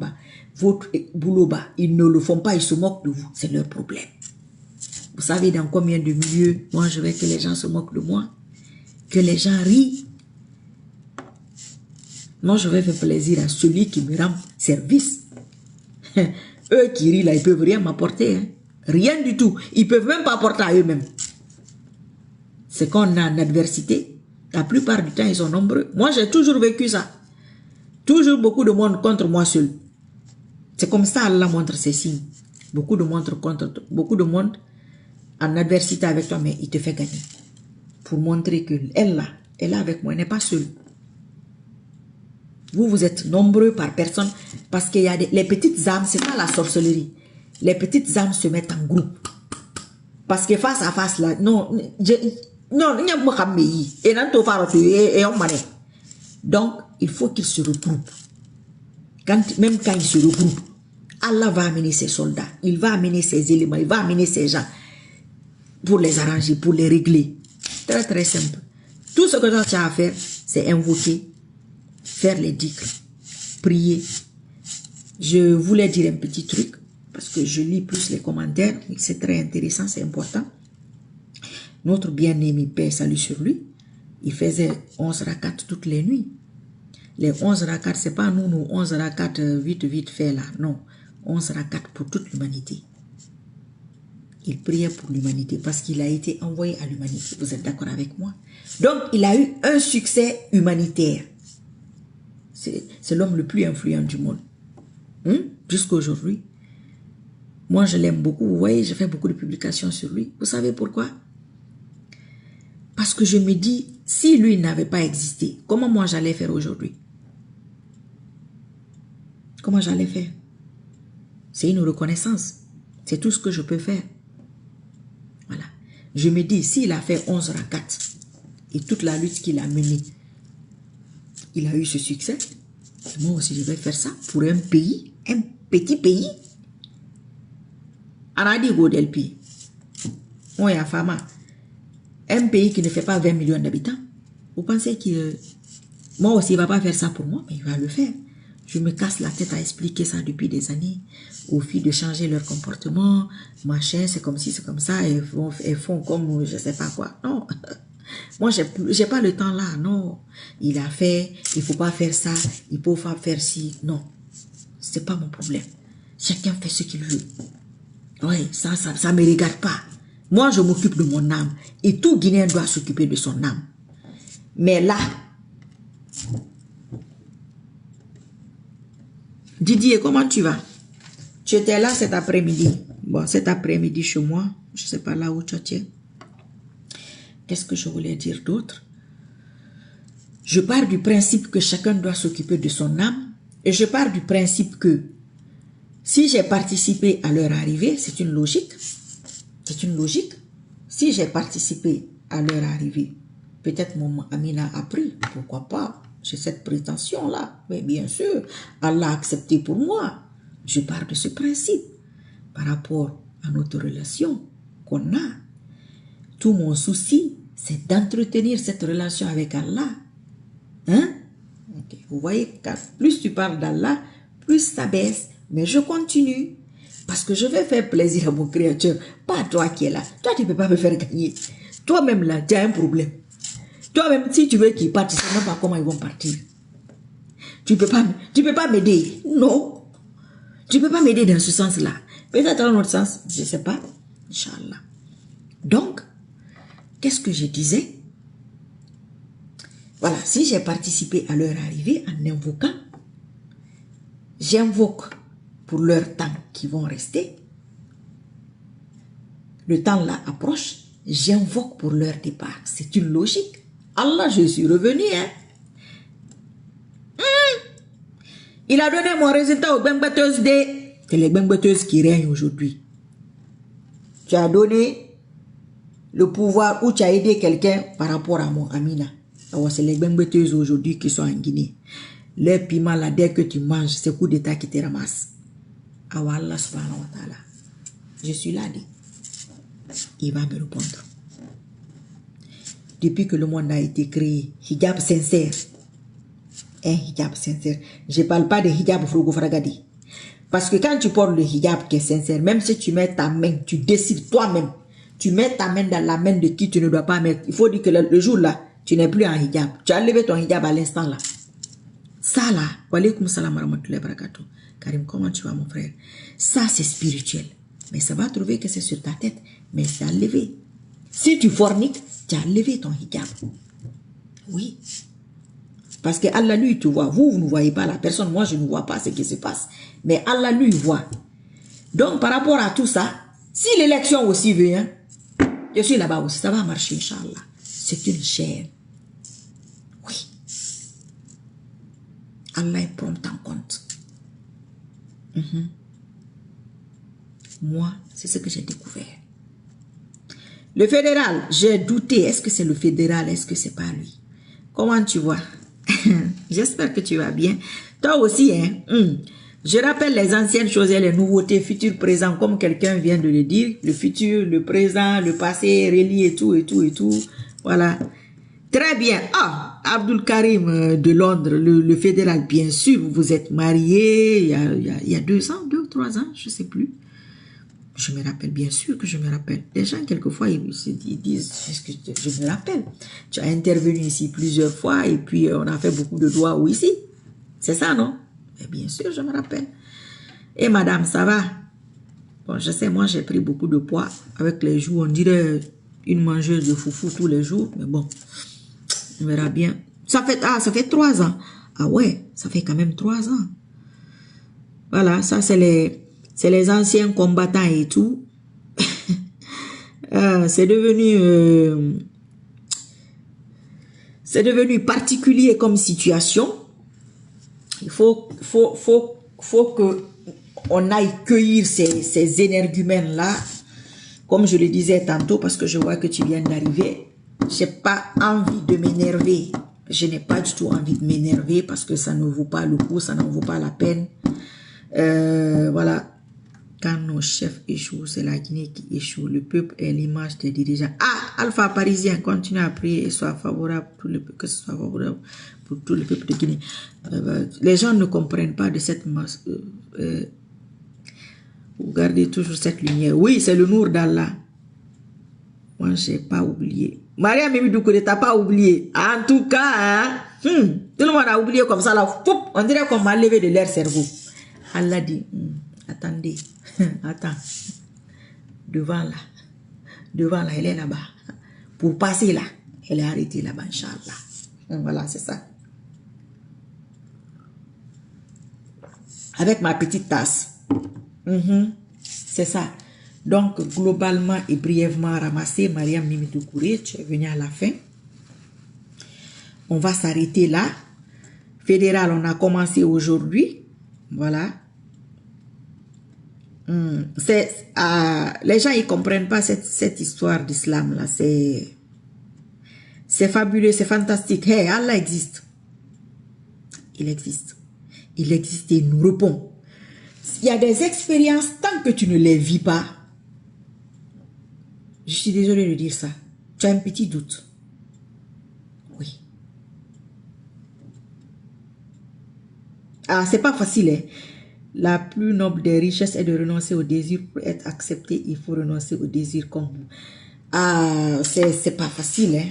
votre boulot, ils ne le font pas, ils se moquent de vous. C'est leur problème. Vous savez dans combien de milieux, moi je veux que les gens se moquent de moi, que les gens rient. Moi je vais faire plaisir à celui qui me rend service. Eux qui rient là, ils peuvent rien m'apporter. Hein. Rien du tout. Ils peuvent même pas apporter à eux-mêmes. C'est qu'on a en adversité. La plupart du temps, ils sont nombreux. Moi, j'ai toujours vécu ça. Toujours beaucoup de monde contre moi seul. C'est comme ça Allah montre ses signes. Beaucoup de monde en adversité avec toi, mais il te fait gagner. Pour montrer que elle là avec moi, elle n'est pas seule. Vous êtes nombreux par personne parce qu'il y a les petites âmes, c'est ça la sorcellerie. Les petites âmes se mettent en groupe. Parce que face à face là, non, donc, il faut qu'ils se regroupent. Même quand ils se regroupent, Allah va amener ses soldats, il va amener ses éléments, il va amener ses gens pour les arranger, pour les régler. Très très simple. Tout ce que tu as à faire, c'est invoquer, faire les dhikrs, prier. Je voulais dire un petit truc, parce que je lis plus les commentaires, c'est très intéressant, c'est important. Notre bien-aimé Père, salut sur lui, il faisait 11 rakats toutes les nuits. Les 11 rakats, c'est pas nous 11 rakats vite fait là, non. 11 rakats pour toute l'humanité. Il priait pour l'humanité parce qu'il a été envoyé à l'humanité. Vous êtes d'accord avec moi? Donc, il a eu un succès humanitaire. C'est l'homme le plus influent du monde. Jusqu'à aujourd'hui. Moi, je l'aime beaucoup. Vous voyez, j'ai fait beaucoup de publications sur lui. Vous savez pourquoi? Parce que je me dis, si lui n'avait pas existé, comment moi j'allais faire aujourd'hui? Comment j'allais faire? C'est une reconnaissance. C'est tout ce que je peux faire. Voilà. Je me dis, s'il a fait 11 rakats et toute la lutte qu'il a menée, il a eu ce succès, moi aussi je vais faire ça pour un pays, un petit pays. Anadi Godelpi, moi ya fama, un pays qui ne fait pas 20 millions d'habitants. Vous pensez que moi aussi il ne va pas faire ça pour moi, mais il va le faire. Je me casse la tête à expliquer ça depuis des années aux filles de changer leur comportement, machin, c'est comme ci, c'est comme ça, elles font comme je ne sais pas quoi. Non, moi j'ai pas le temps là, non. Il a fait, il ne faut pas faire ça, il ne faut pas faire ci, non. C'est pas mon problème. Chacun fait ce qu'il veut. Oui, ça ne me regarde pas. Moi, je m'occupe de mon âme et tout Guinéen doit s'occuper de son âme. Mais là, Didier, comment tu vas? Tu étais là cet après-midi. Bon, cet après-midi chez moi, je ne sais pas là où tu étais. Qu'est-ce que je voulais dire d'autre? Je pars du principe que chacun doit s'occuper de son âme et je pars du principe que si j'ai participé à leur arrivée, c'est une logique. C'est une logique. Si j'ai participé à leur arrivée, peut-être mon Amina a pris, pourquoi pas? J'ai cette prétention-là. Mais bien sûr, Allah a accepté pour moi. Je pars de ce principe par rapport à notre relation qu'on a. Tout mon souci, c'est d'entretenir cette relation avec Allah. Hein? Okay. Vous voyez, car plus tu parles d'Allah, plus ça baisse. Mais je continue. Parce que je vais faire plaisir à mon créateur. Pas toi qui es là. Toi, tu ne peux pas me faire gagner. Toi-même là, tu as un problème. Toi-même, si tu veux qu'ils partent, tu ne sais même pas comment ils vont partir. Tu peux pas m'aider. Non. Tu ne peux pas m'aider dans ce sens-là. Peut-être dans l'autre sens, je ne sais pas. Inch'Allah. Donc, qu'est-ce que je disais? Voilà, si j'ai participé à leur arrivée en invoquant, j'invoque pour leur temps qui vont rester. Le temps là approche, j'invoque pour leur départ. C'est une logique. Allah, je suis revenu. Hein? Il a donné mon résultat aux bengbetteuses c'est les bengbetteuses qui règnent aujourd'hui. Tu as donné le pouvoir où tu as aidé quelqu'un par rapport à mon Amina. Alors, c'est les bengbetteuses aujourd'hui qui sont en Guinée. Les piments là, dès que tu manges, c'est coup d'état qui te ramasse. Ah Allah subhanahu wa ta'ala. Je suis là, dit. Il va me répondre. Depuis que le monde a été créé, hijab sincère. Un hijab sincère. Je ne parle pas de hijab frugofragadi. Parce que quand tu portes le hijab qui est sincère, même si tu mets ta main, tu décides toi-même. Tu mets ta main dans la main de qui tu ne dois pas mettre. Il faut dire que le jour là, tu n'es plus en hijab. Tu as levé ton hijab à l'instant là. Ça là, wa alaykoum salam wa rahmatullahi wa barakatuh. Karim, comment tu vas mon frère? Ça c'est spirituel. Mais ça va trouver que c'est sur ta tête. Mais c'est à lever. Si tu forniques, tu as levé ton hijab. Oui. Parce que Allah lui te voit. Vous ne voyez pas la personne. Moi je ne vois pas ce qui se passe. Mais Allah lui voit. Donc par rapport à tout ça, si l'élection aussi vient, je suis là-bas aussi. Ça va marcher, Inch'Allah. C'est une chaîne. Oui. Allah est prompt en compte. Moi, c'est ce que j'ai découvert. Le fédéral, j'ai douté. Est-ce que c'est le fédéral? Est-ce que c'est pas lui? Comment tu vois? J'espère que tu vas bien. Toi aussi, hein? Je rappelle les anciennes choses et les nouveautés, futur, présent, comme quelqu'un vient de le dire. Le futur, le présent, le passé, relié et tout, et tout, et tout. Voilà. Très bien. Ah, Abdul Karim de Londres, le fédéral, bien sûr, vous vous êtes marié il y a 2 ans, 2 ou 3 ans, je ne sais plus. Je me rappelle, bien sûr que je me rappelle. Les gens, quelquefois, ils disent, est-ce que je me rappelle? Tu as intervenu ici plusieurs fois et puis on a fait beaucoup de doigts ou ici. C'est ça, non? Et bien sûr, je me rappelle. Et madame, ça va? Bon, je sais, moi, j'ai pris beaucoup de poids avec les jours. On dirait une mangeuse de foufou tous les jours. Mais bon, on verra bien. Ça fait 3 ans. Ah ouais, ça fait quand même 3 ans. Voilà, ça, c'est les anciens combattants et tout. C'est devenu particulier comme situation. Il faut que on aille cueillir ces énergumènes là. Comme je le disais tantôt, parce que je vois que tu viens d'arriver, j'ai pas envie de m'énerver. Je n'ai pas du tout envie de m'énerver parce que ça ne vaut pas le coup, ça n'en vaut pas la peine. Voilà. Quand nos chefs échouent, c'est la Guinée qui échoue. Le peuple est l'image des dirigeants. Ah, Alpha Parisien, continue à prier et soit favorable pour le peuple, que ce soit favorable pour tout le peuple de Guinée. Les gens ne comprennent pas de cette masse. Vous gardez toujours cette lumière. Oui, c'est le Nour d'Allah. Moi, je n'ai pas oublié. Maria Mimi Doukouré, t'as pas oublié. En tout cas, hein, tout le monde a oublié comme ça. Là, foup, on dirait qu'on m'a levé de leur cerveau. Allah dit, attendez, attends. Devant là, elle est là-bas. Pour passer là, elle est arrêtée là-bas, Inch'Allah. Voilà, c'est ça. Avec ma petite tasse. C'est ça. Donc, globalement et brièvement ramassé, Mariam Mimi Doukouré, tu es venu à la fin. On va s'arrêter là. Fédéral, on a commencé aujourd'hui. Voilà. Les gens, ils comprennent pas cette histoire d'islam là. C'est fabuleux, c'est fantastique. Hey, Allah existe. Il existe. Il existe et il nous répond. Il y a des expériences, tant que tu ne les vis pas, je suis désolée de dire ça, tu as un petit doute. Oui. Ah, c'est pas facile, hein. La plus noble des richesses est de renoncer au désir. Pour être accepté, il faut renoncer au désir comme vous. Ah, c'est pas facile, hein.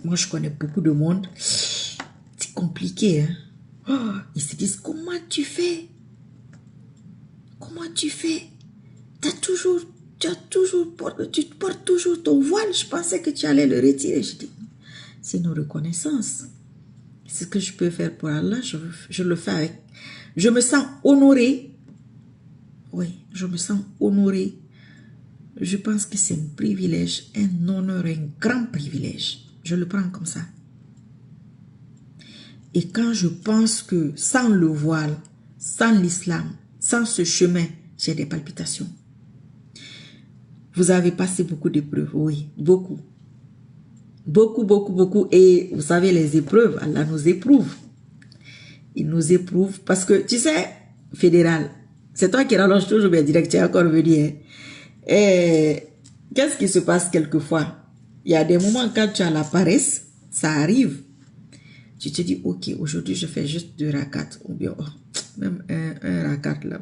Moi, je connais beaucoup de monde. C'est compliqué, hein. Oh, ils se disent, comment tu fais? Comment tu fais? Tu portes toujours ton voile. Je pensais que tu allais le retirer. Je dis, c'est une reconnaissance. C'est ce que je peux faire pour Allah. Je le fais avec. Je me sens honorée. Oui, je me sens honorée. Je pense que c'est un privilège, un honneur, un grand privilège. Je le prends comme ça. Et quand je pense que sans le voile, sans l'islam, sans ce chemin, j'ai des palpitations. Vous avez passé beaucoup d'épreuves, oui, beaucoup. Beaucoup, beaucoup, beaucoup. Et vous savez, les épreuves, Allah nous éprouve. Il nous éprouve parce que, tu sais, Fédéral, c'est toi qui rallonge toujours bien direct, tu es encore venu. Hein. Et qu'est-ce qui se passe quelquefois? Il y a des moments quand tu as la paresse, ça arrive. Tu te dis, ok, aujourd'hui je fais juste 2 rakats, ou bien oh, même un rakat là.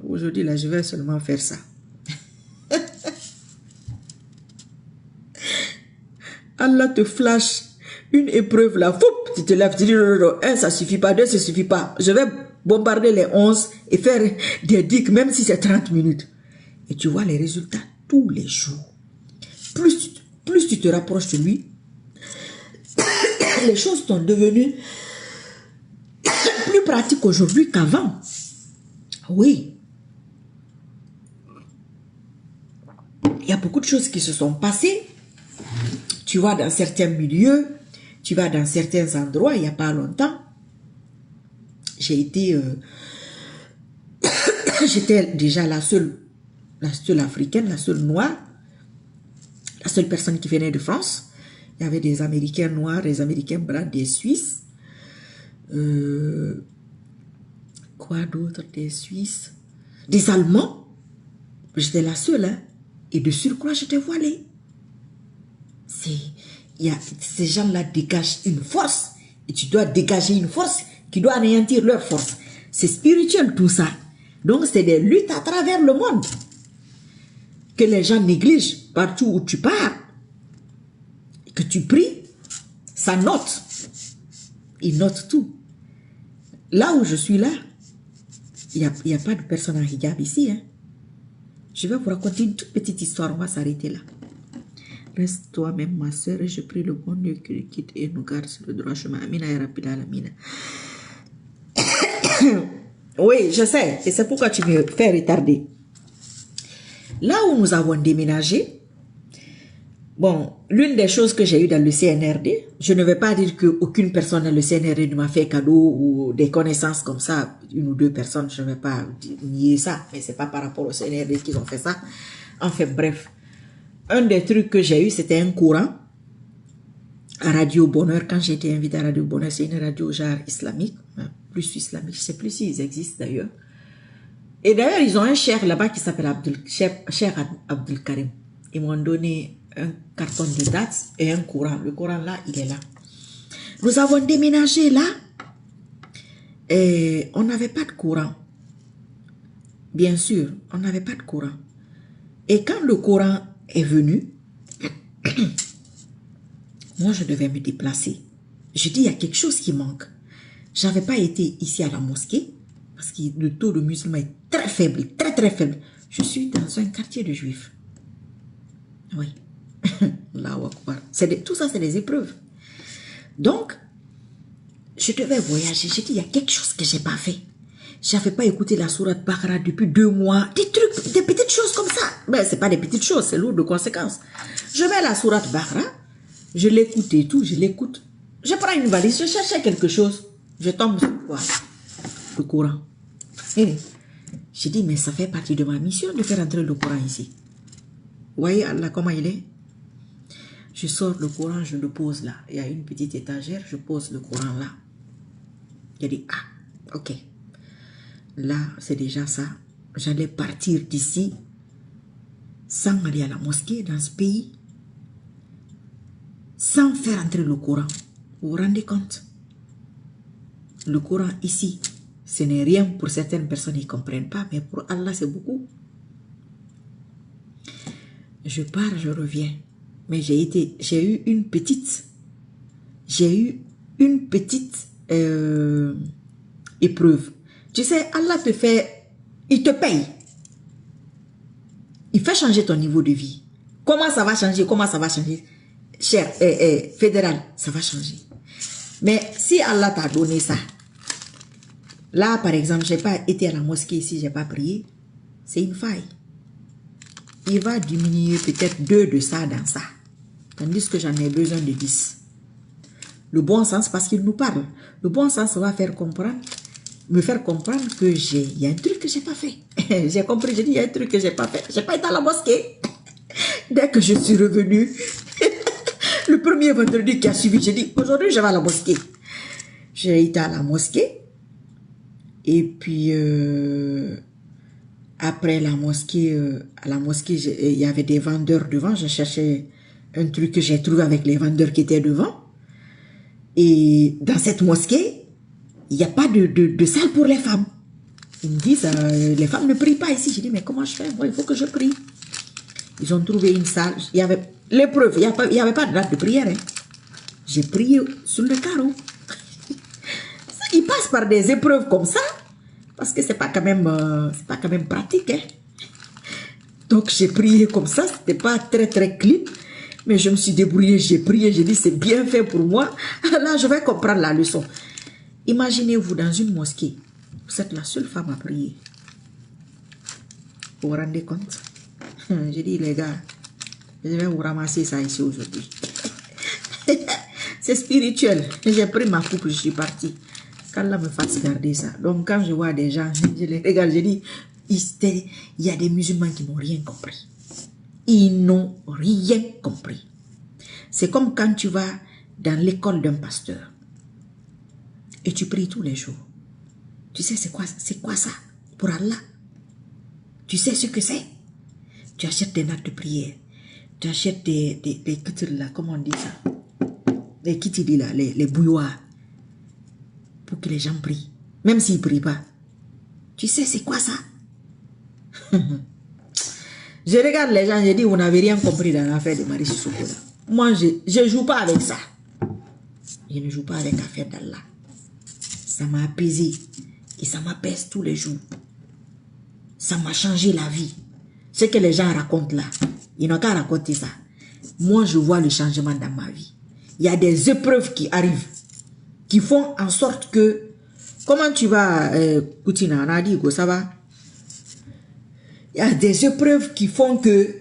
Aujourd'hui là, je vais seulement faire ça. Allah te flash une épreuve là, foup, tu te lèves, tu dis non, non, non, 1 ça suffit pas, 2 ça suffit pas. Je vais bombarder les 11 et faire des dicks, même si c'est 30 minutes. Et tu vois les résultats tous les jours. Plus tu te rapproches de lui, les choses sont devenues plus pratiques aujourd'hui qu'avant. Oui. Il y a beaucoup de choses qui se sont passées. Tu vas dans certains milieux, tu vas dans certains endroits, il n'y a pas longtemps. J'ai été... J'étais déjà la seule africaine, la seule noire, la seule personne qui venait de France. Il y avait des Américains noirs, des Américains blancs, des Suisses. Quoi d'autre? Des Suisses. Des Allemands. J'étais la seule. Hein? Et de surcroît, j'étais voilée. Ces gens-là dégagent une force. Et tu dois dégager une force qui doit anéantir leur force. C'est spirituel tout ça. Donc c'est des luttes à travers le monde. Que les gens négligent partout où tu pars. Que tu pries, ça note. Il note tout. Là où je suis là, il n'y a pas de personne en hijab ici. Hein. Je vais vous raconter une toute petite histoire. On va s'arrêter là. Reste toi-même, ma soeur, et je prie le bon Dieu qui nous quitte et nous garde sur le droit chemin. Amina ya Rabbil Alamina. Oui, je sais. Et c'est pourquoi tu me fais retarder. Là où nous avons déménagé, bon, l'une des choses que j'ai eues dans le CNRD, je ne vais pas dire qu'aucune personne dans le CNRD ne m'a fait cadeau ou des connaissances comme ça, 1 ou 2 personnes, je ne vais pas nier ça, mais ce n'est pas par rapport au CNRD qu'ils ont fait ça. Enfin bref, un des trucs que j'ai eu, c'était un courant à Radio Bonheur. Quand j'ai été invité à Radio Bonheur, c'est une radio genre islamique, plus islamique, je ne sais plus s'ils existent d'ailleurs. Et d'ailleurs, ils ont un cher là-bas qui s'appelle Cher Abdul Karim. Ils m'ont donné un carton de dates et un courant. Le courant là, il est là. Nous avons déménagé là et on n'avait pas de courant. Bien sûr, on n'avait pas de courant. Et quand le courant est venu, moi je devais me déplacer. Je dis, il y a quelque chose qui manque. Je n'avais pas été ici à la mosquée parce que le taux de musulmans est très faible, très très faible. Je suis dans un quartier de juifs. Oui. Allahu Akbar. Tout ça, c'est des épreuves. Donc, je devais voyager. J'ai dit, il y a quelque chose que je n'ai pas fait. Je n'avais pas écouté la sourate Baqara depuis 2 mois. Des trucs, des petites choses comme ça. Mais ce n'est pas des petites choses, c'est lourd de conséquences. Je mets la sourate Baqara, je l'écoute et tout, je l'écoute. Je prends une valise, je cherchais quelque chose. Je tombe sur quoi? Le Coran. J'ai dit, mais ça fait partie de ma mission de faire entrer le Coran ici. Vous voyez Allah comment il est? Je sors le Coran, je le pose là. Il y a une petite étagère, je pose le Coran là. J'ai dit, ah, ok. Là, c'est déjà ça. J'allais partir d'ici sans aller à la mosquée dans ce pays, sans faire entrer le Coran. Vous vous rendez compte? Le Coran ici, ce n'est rien pour certaines personnes, ils ne comprennent pas, mais pour Allah, c'est beaucoup. Je pars, je reviens. Mais j'ai eu une petite épreuve. Tu sais, Allah te fait, il te paye. Il fait changer ton niveau de vie. Comment ça va changer? Comment ça va changer? Cher, fédéral, ça va changer. Mais si Allah t'a donné ça, là, par exemple, je n'ai pas été à la mosquée ici, je n'ai pas prié, c'est une faille. Il va diminuer peut-être 2 de ça dans ça. Tandis que j'en ai besoin de 10. Le bon sens, parce qu'il nous parle. Le bon sens va me faire comprendre que il y a un truc que je n'ai pas fait. J'ai compris, j'ai dit, il y a un truc que je n'ai pas fait. Je n'ai pas été à la mosquée. Dès que je suis revenue, le premier vendredi qui a suivi, j'ai dit, aujourd'hui, je vais à la mosquée. J'ai été à la mosquée. Et puis, après la mosquée, à la mosquée, il y avait des vendeurs devant. Je cherchais un truc que j'ai trouvé avec les vendeurs qui étaient devant. Et dans cette mosquée, il n'y a pas de salle pour les femmes. Ils me disent, les femmes ne prient pas ici. J'ai dit, mais comment je fais? Moi, il faut que je prie. Ils ont trouvé une salle. Il y avait l'épreuve. Il n'y avait pas de date de prière. Hein. J'ai prié sur le carreau. Ils passent par des épreuves comme ça. Parce que c'est pas quand même pratique. Hein. Donc, j'ai prié comme ça. C'était pas très, très clean. Mais je me suis débrouillée. J'ai prié. J'ai dit, c'est bien fait pour moi. Là, je vais comprendre la leçon. Imaginez-vous dans une mosquée. Vous êtes la seule femme à prier. Vous vous rendez compte? J'ai dit, les gars, je vais vous ramasser ça ici aujourd'hui. C'est spirituel. J'ai pris ma coupe, je suis partie. Qu'Allah me fasse garder ça. Donc, quand je vois des gens, je les regarde, je dis, il y a des musulmans qui n'ont rien compris. Ils n'ont rien compris. C'est comme quand tu vas dans l'école d'un pasteur et tu pries tous les jours. Tu sais c'est quoi ça pour Allah? Tu sais ce que c'est? Tu achètes des notes de prière. Tu achètes des kits là, comment on dit ça? Les kits là, les bouilloires. Pour que les gens prient. Même s'ils ne prient pas. Tu sais c'est quoi ça? Je regarde les gens, je dis, vous n'avez rien compris dans l'affaire de Marie Sissoko là. Moi, je ne joue pas avec ça. Je ne joue pas avec l'affaire d'Allah. Ça m'a apaisé. Et ça m'apaise tous les jours. Ça m'a changé la vie. Ce que les gens racontent là, ils n'ont qu'à raconter ça. Moi, je vois le changement dans ma vie. Il y a des épreuves qui arrivent, qui font en sorte que... Comment tu vas, Koutina, on a dit, ça va? Il y a des épreuves qui font que,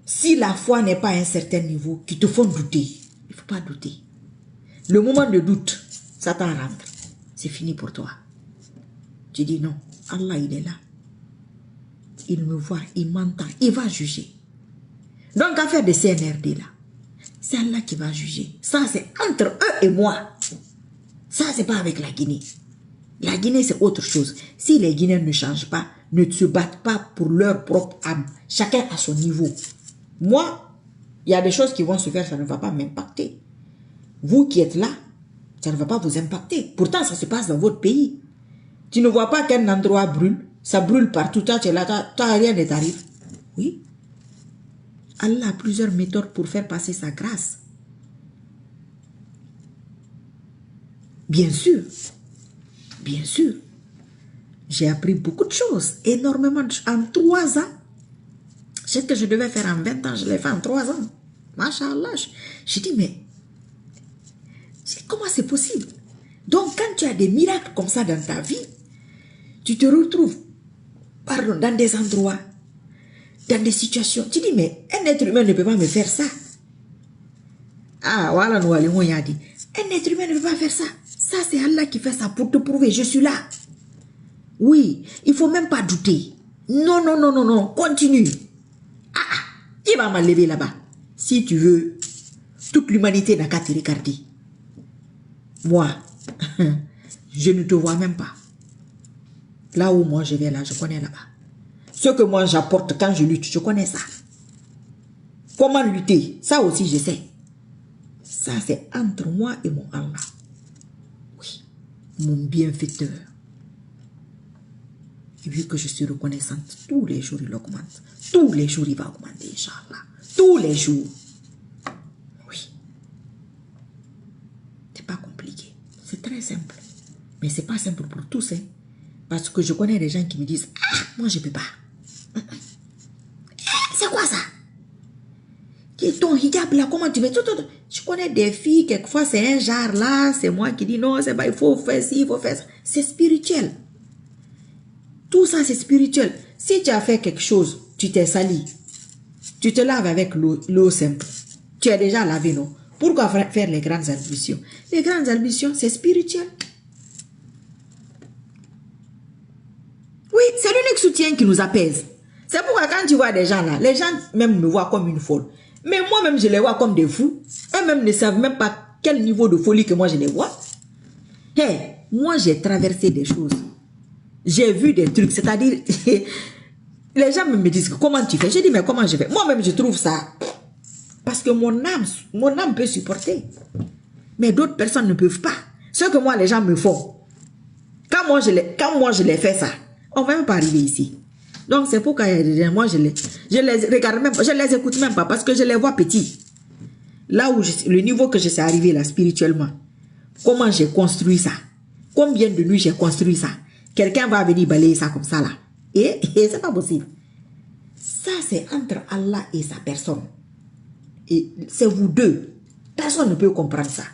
si la foi n'est pas à un certain niveau, qui te font douter. Il ne faut pas douter. Le moment de doute, Satan rentre. C'est fini pour toi. Tu dis non, Allah il est là. Il me voit, il m'entend, il va juger. Donc, affaire de CNRD là, c'est Allah qui va juger. Ça, c'est entre eux et moi. Ça, c'est pas avec la Guinée. La Guinée, c'est autre chose. Si les Guinéens ne changent pas, ne se battent pas pour leur propre âme, chacun à son niveau. Moi, il y a des choses qui vont se faire, ça ne va pas m'impacter. Vous qui êtes là, ça ne va pas vous impacter. Pourtant, ça se passe dans votre pays. Tu ne vois pas qu'un endroit brûle, ça brûle partout, toi tu es là, toi rien ne t'arrive. Oui. Allah a plusieurs méthodes pour faire passer sa grâce. Bien sûr. Bien sûr. J'ai appris beaucoup de choses, énormément de choses. En 3 ans, ce que je devais faire en 20 ans, je l'ai fait en 3 ans. Masha'Allah. Je dis, mais comment c'est possible? Donc, quand tu as des miracles comme ça dans ta vie, tu te retrouves, dans des endroits, dans des situations. Tu dis, mais un être humain ne peut pas me faire ça. Ah, voilà, nous allons y dire. Un être humain ne peut pas faire ça. Ça, c'est Allah qui fait ça pour te prouver, je suis là. Oui, il ne faut même pas douter. Non, non, non, non, non, continue. Ah, il va m'enlever là-bas. Si tu veux, toute l'humanité n'a qu'à te regarder. Moi, je ne te vois même pas. Là où moi je vais là, je connais là-bas. Ce que moi j'apporte quand je lutte, je connais ça. Comment lutter, ça aussi je sais. Ça c'est entre moi et mon Allah. Oui, mon bienfaiteur. Et vu que je suis reconnaissante, tous les jours il augmente. Tous les jours il va augmenter, Inch'Allah. Tous les jours. Oui. C'est pas compliqué. C'est très simple. Mais c'est pas simple pour tous, hein. Parce que je connais des gens qui me disent, ah, moi je peux pas. C'est quoi ça? Ton hijab là, comment tu mets tout? Je connais des filles, quelquefois c'est un genre là, c'est moi qui dis non, c'est pas, il faut faire ci, il faut faire ça. C'est spirituel. Tout ça c'est spirituel. Si tu as fait quelque chose, tu t'es sali, tu te laves avec l'eau simple. Tu es déjà lavé, non? Pourquoi faire les grandes ablutions? Les grandes ablutions, c'est spirituel. Oui, c'est l'unique soutien qui nous apaise. C'est pourquoi quand tu vois des gens là, les gens même me voient comme une folle. Mais moi-même, je les vois comme des fous. Eux-mêmes ne savent même pas quel niveau de folie que moi je les vois. Hey, moi j'ai traversé des choses. J'ai vu des trucs, c'est-à-dire, les gens me disent, comment tu fais? Je dis, mais comment je fais? Moi-même, je trouve ça. Parce que mon âme peut supporter. Mais d'autres personnes ne peuvent pas. Ce que moi, les gens me font. Quand moi, je les fais ça, on ne va même pas arriver ici. Donc, c'est pourquoi moi, je les regarde même pas, je les écoute même pas parce que je les vois petits. Là où le niveau que je suis arrivé là, spirituellement, comment j'ai construit ça? Combien de nuits j'ai construit ça? Quelqu'un va venir balayer ça comme ça là. Et c'est pas possible. Ça, c'est entre Allah et sa personne. Et c'est vous deux. Personne ne peut comprendre ça.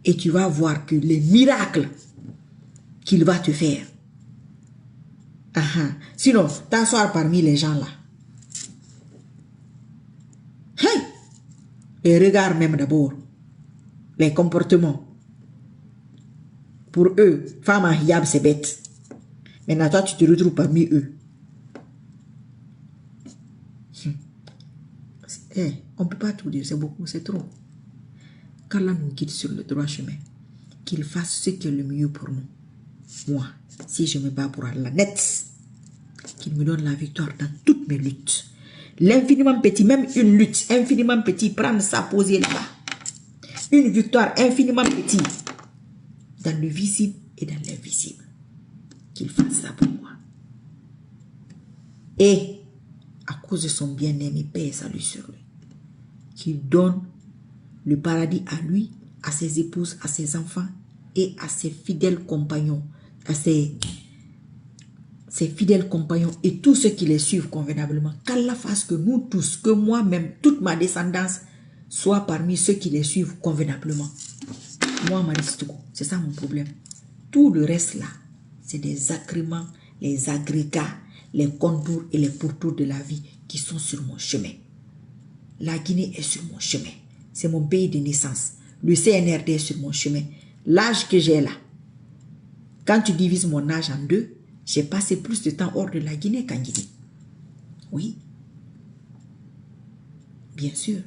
Et tu vas voir que les miracles qu'il va te faire. Sinon, t'asseoir parmi les gens là. Hey! Et regarde même d'abord les comportements. Pour eux, femme en hijab, c'est bête. Maintenant, toi, tu te retrouves parmi eux. On ne peut pas tout dire, c'est beaucoup, c'est trop. Qu'Allah nous guide sur le droit chemin. Qu'il fasse ce qui est le mieux pour nous. Moi, si je me bats pour Allah net, qu'il me donne la victoire dans toutes mes luttes. L'infiniment petit, même une lutte, infiniment petit, prendre ça, poser là-bas. Une victoire infiniment petit, dans le visible et dans l'invisible. Qu'il fasse ça pour moi. Et, à cause de son bien-aimé, paix et salut sur lui. Qu'il donne le paradis à lui, à ses épouses, à ses enfants et à ses fidèles compagnons, à ses fidèles compagnons et tous ceux qui les suivent convenablement. Qu'Allah fasse que nous tous, que moi-même, toute ma descendance soit parmi ceux qui les suivent convenablement. Moi, Maristouko, c'est ça mon problème. Tout le reste là, c'est des agréments, les agrégats, les contours et les pourtours de la vie qui sont sur mon chemin. La Guinée est sur mon chemin. C'est mon pays de naissance. Le CNRD est sur mon chemin. L'âge que j'ai là, quand tu divises mon âge en deux, j'ai passé plus de temps hors de la Guinée qu'en Guinée. Oui. Bien sûr.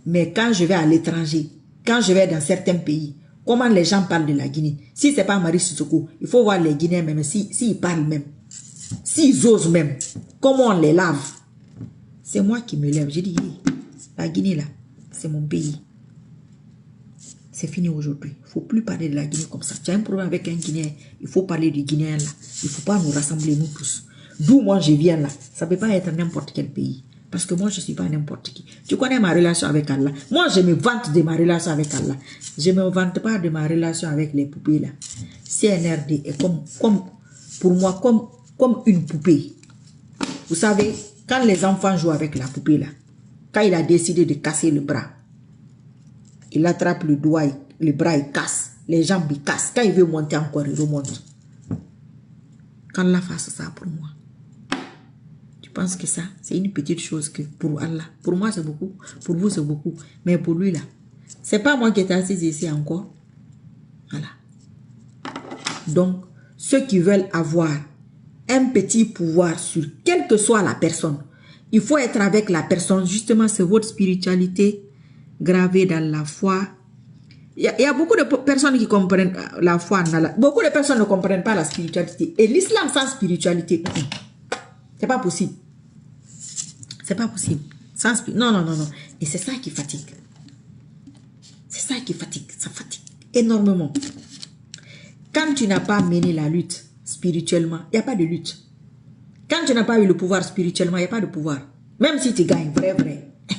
Mais quand je vais à l'étranger, quand je vais dans certains pays, comment les gens parlent de la Guinée? Si ce n'est pas Marie Sissoko, il faut voir les Guinéens même, s'ils parlent même, s'ils osent même, comment on les lave. C'est moi qui me lève. J'ai dit, la Guinée là, c'est mon pays. C'est fini aujourd'hui. Il ne faut plus parler de la Guinée comme ça. Tu as un problème avec un Guinéen, il faut parler du Guinéen là. Il ne faut pas nous rassembler nous tous. D'où moi je viens là. Ça ne peut pas être n'importe quel pays. Parce que moi je ne suis pas n'importe qui. Tu connais ma relation avec Allah. Moi je me vante de ma relation avec Allah. Je ne me vante pas de ma relation avec les poupées là. CNRD est comme pour moi comme une poupée. Vous savez, quand les enfants jouent avec la poupée là, quand il a décidé de casser le bras, il attrape le doigt, le bras il casse, les jambes il casse. Quand il veut monter encore, il remonte. Qu'Allah fasse ça pour moi. Tu penses que ça, c'est une petite chose que pour Allah. Pour moi c'est beaucoup, pour vous c'est beaucoup. Mais pour lui là, c'est pas moi qui est assis ici encore. Voilà. Donc, ceux qui veulent avoir un petit pouvoir sur quelle que soit la personne, il faut être avec la personne. Justement, c'est votre spiritualité gravée dans la foi. Il y a beaucoup de personnes qui comprennent la foi. Beaucoup de personnes ne comprennent pas la spiritualité. Et l'islam sans spiritualité, c'est pas possible. C'est pas possible. Non, non, non, non. Et c'est ça qui fatigue. C'est ça qui fatigue. Ça fatigue énormément. Quand tu n'as pas mené la lutte spirituellement, il n'y a pas de lutte. Quand tu n'as pas eu le pouvoir spirituellement, il n'y a pas de pouvoir. Même si tu gagnes, vrai,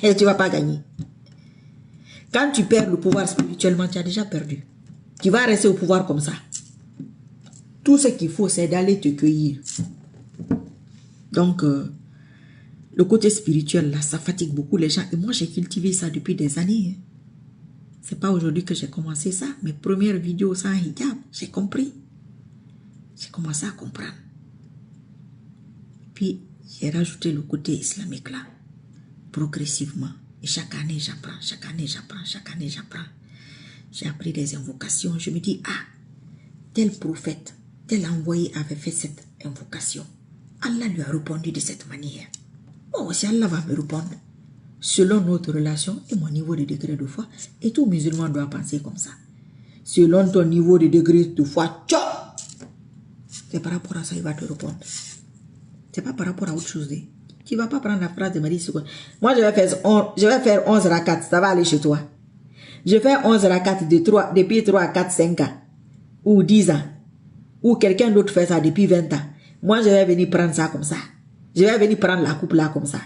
tu ne vas pas gagner. Quand tu perds le pouvoir spirituellement, tu as déjà perdu. Tu vas rester au pouvoir comme ça. Tout ce qu'il faut, c'est d'aller te cueillir. Donc, le côté spirituel, là, ça fatigue beaucoup les gens. Et moi, j'ai cultivé ça depuis des années. C'est pas aujourd'hui que j'ai commencé ça. Mes premières vidéos sans hijab, j'ai compris. J'ai commencé à comprendre. Puis, j'ai rajouté le côté islamique là, progressivement. Et chaque année, j'apprends, chaque année, j'apprends, chaque année, j'apprends. J'ai appris des invocations. Je me dis, ah, tel prophète, tel envoyé avait fait cette invocation. Allah lui a répondu de cette manière. Moi aussi, Allah va me répondre. Selon notre relation et mon niveau de degré de foi. Et tout musulman doit penser comme ça. Selon ton niveau de degré de foi, c'est par rapport à ça, il va te répondre. C'est pas par rapport à autre chose. Tu ne vas pas prendre la phrase de Marie Sissoko. Moi, je vais faire 11 rakats. Ça va aller chez toi. Je fais 11 rakats depuis 3, 4, 5 ans. Ou 10 ans. Ou quelqu'un d'autre fait ça depuis 20 ans. Moi, je vais venir prendre ça comme ça. Je vais venir prendre la coupe là comme ça.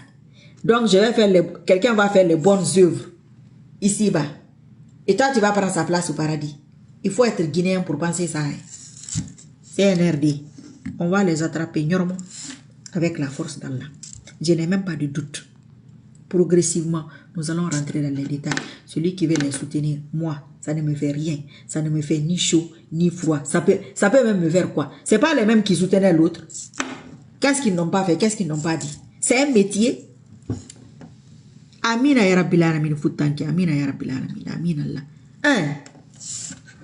Donc, quelqu'un va faire les bonnes œuvres. Ici-bas. Et toi, tu vas prendre sa place au paradis. Il faut être guinéen pour penser ça. CNRD. On va les attraper normalement avec la force d'Allah. Je n'ai même pas de doute. Progressivement, nous allons rentrer dans les détails. Celui qui veut les soutenir, moi, ça ne me fait rien. Ça ne me fait ni chaud, ni froid. Ça peut même me faire quoi? Ce n'est pas les mêmes qui soutenaient l'autre. Qu'est-ce qu'ils n'ont pas fait? Qu'est-ce qu'ils n'ont pas dit? C'est un métier. Amina ya Rabbil Alamin, Foutanki. Amina ya Rabbil Alamin. Amina Allah.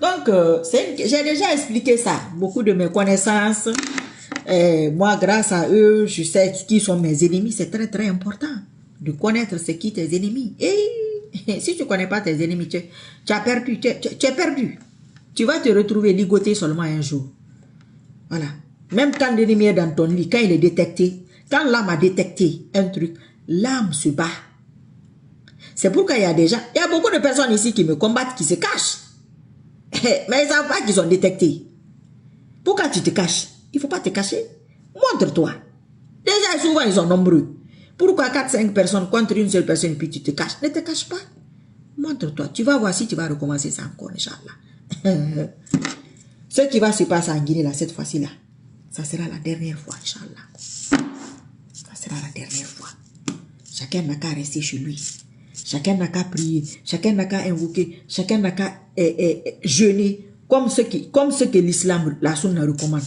Donc, j'ai déjà expliqué ça. Beaucoup de mes connaissances. Moi, grâce à eux, je sais qui sont mes ennemis. C'est très, très important de connaître c'est qui tes ennemis. Et si tu ne connais pas tes ennemis, tu as perdu. Tu es perdu. Tu vas te retrouver ligoté seulement un jour. Voilà. Même quand l'ennemi est dans ton lit, quand il est détecté, quand l'âme a détecté un truc, l'âme se bat. C'est pourquoi il y a beaucoup de personnes ici qui me combattent, qui se cachent. Mais ils ne savent pas qu'ils sont détectés. Pourquoi tu te caches? Il ne faut pas te cacher. Montre-toi. Déjà, souvent, ils sont nombreux. Pourquoi 4-5 personnes contre une seule personne et puis tu te caches? Ne te cache pas. Montre-toi. Tu vas voir si tu vas recommencer ça encore, Inch'Allah. Ce qui va se passer en Guinée, là, cette fois-ci, là, ça sera la dernière fois, Inch'Allah. Ça sera la dernière fois. Chacun n'a qu'à rester chez lui. Chacun n'a qu'à prier. Chacun n'a qu'à invoquer. Chacun n'a qu'à jeûner. Comme ce que l'islam, la sunna recommande.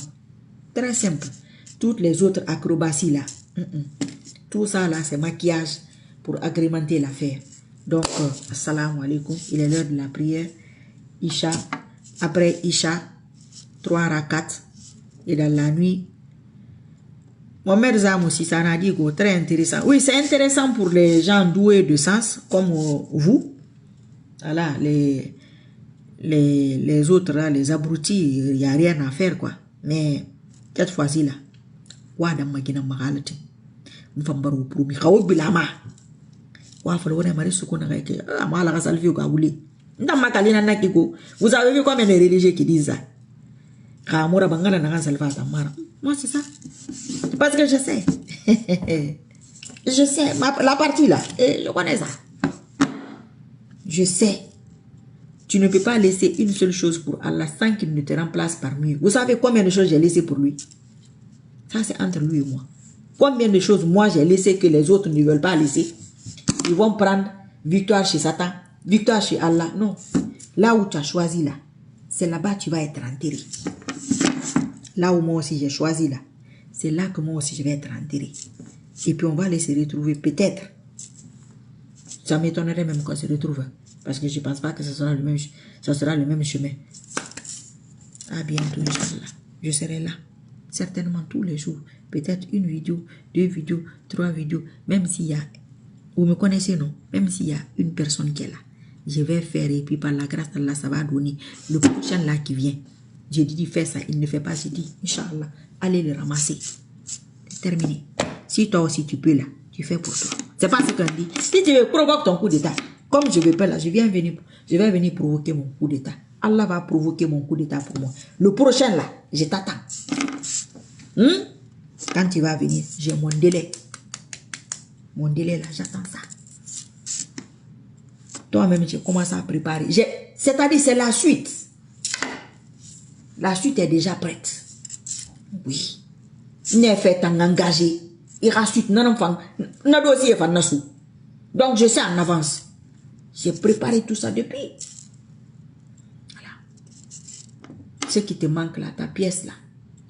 Très simple. Toutes les autres acrobaties là. Tout ça là, c'est maquillage pour agrémenter l'affaire. Donc, assalamu alaikum. Il est l'heure de la prière. Isha. Après Isha, 3 rakats. Et dans la nuit, Mohamed Zam aussi, ça a dit très intéressant. Oui, c'est intéressant pour les gens doués de sens, comme vous. Voilà, les autres, là, les abrutis, il n'y a rien à faire, quoi. Mais, cette fois-ci, là, wada magina magalati. Mfambaru promi. Kawo bilama. Wa falo wona mari sukuna kake. Amala kasalfi ko abuli. Ndama kalina nakiko. Vous avez vu combien de religieux qui disent ça? Kamora bangala na salfa tamara. Moi c'est ça. Parce que je sais. Je sais la partie là, je connais ça. Je sais. Tu ne peux pas laisser une seule chose pour Allah sans qu'il ne te remplace par mieux. Vous savez combien de choses j'ai laissé pour lui? Ça, c'est entre lui et moi. Combien de choses moi j'ai laissé que les autres ne veulent pas laisser? Ils vont prendre victoire chez Satan, victoire chez Allah. Non. Là où tu as choisi là, c'est là-bas que tu vas être enterré. Là où moi aussi j'ai choisi là, c'est là que moi aussi je vais être enterré. Et puis on va les se retrouver peut-être. Ça m'étonnerait même qu'on se retrouve. Parce que je ne pense pas que ce sera le même chemin. À bientôt, Inch'Allah. Je serai là. Certainement tous les jours. Peut-être une vidéo, 2 vidéos, 3 vidéos. Même s'il y a... Vous me connaissez, non? Même s'il y a une personne qui est là. Je vais faire et puis par la grâce d'Allah, ça va donner. Le prochain là qui vient. J'ai dit, fais ça. Il ne fait pas. J'ai dit, Inch'Allah, allez le ramasser. C'est terminé. Si toi aussi tu peux là, tu fais pour toi. C'est pas ce qu'on dit. Si tu veux, provoque ton coup d'état. Comme je ne veux pas là, je vais venir provoquer mon coup d'état. Allah va provoquer mon coup d'état pour moi. Le prochain là, je t'attends. Quand tu vas venir, j'ai mon délai. Mon délai là, j'attends ça. Toi-même, j'ai commencé à préparer. C'est-à-dire, c'est la suite. La suite est déjà prête. Oui. N'est fait en engagé. Il y a suite. Donc, je sais en avance. J'ai préparé tout ça depuis. Voilà. Ce qui te manque là, ta pièce là,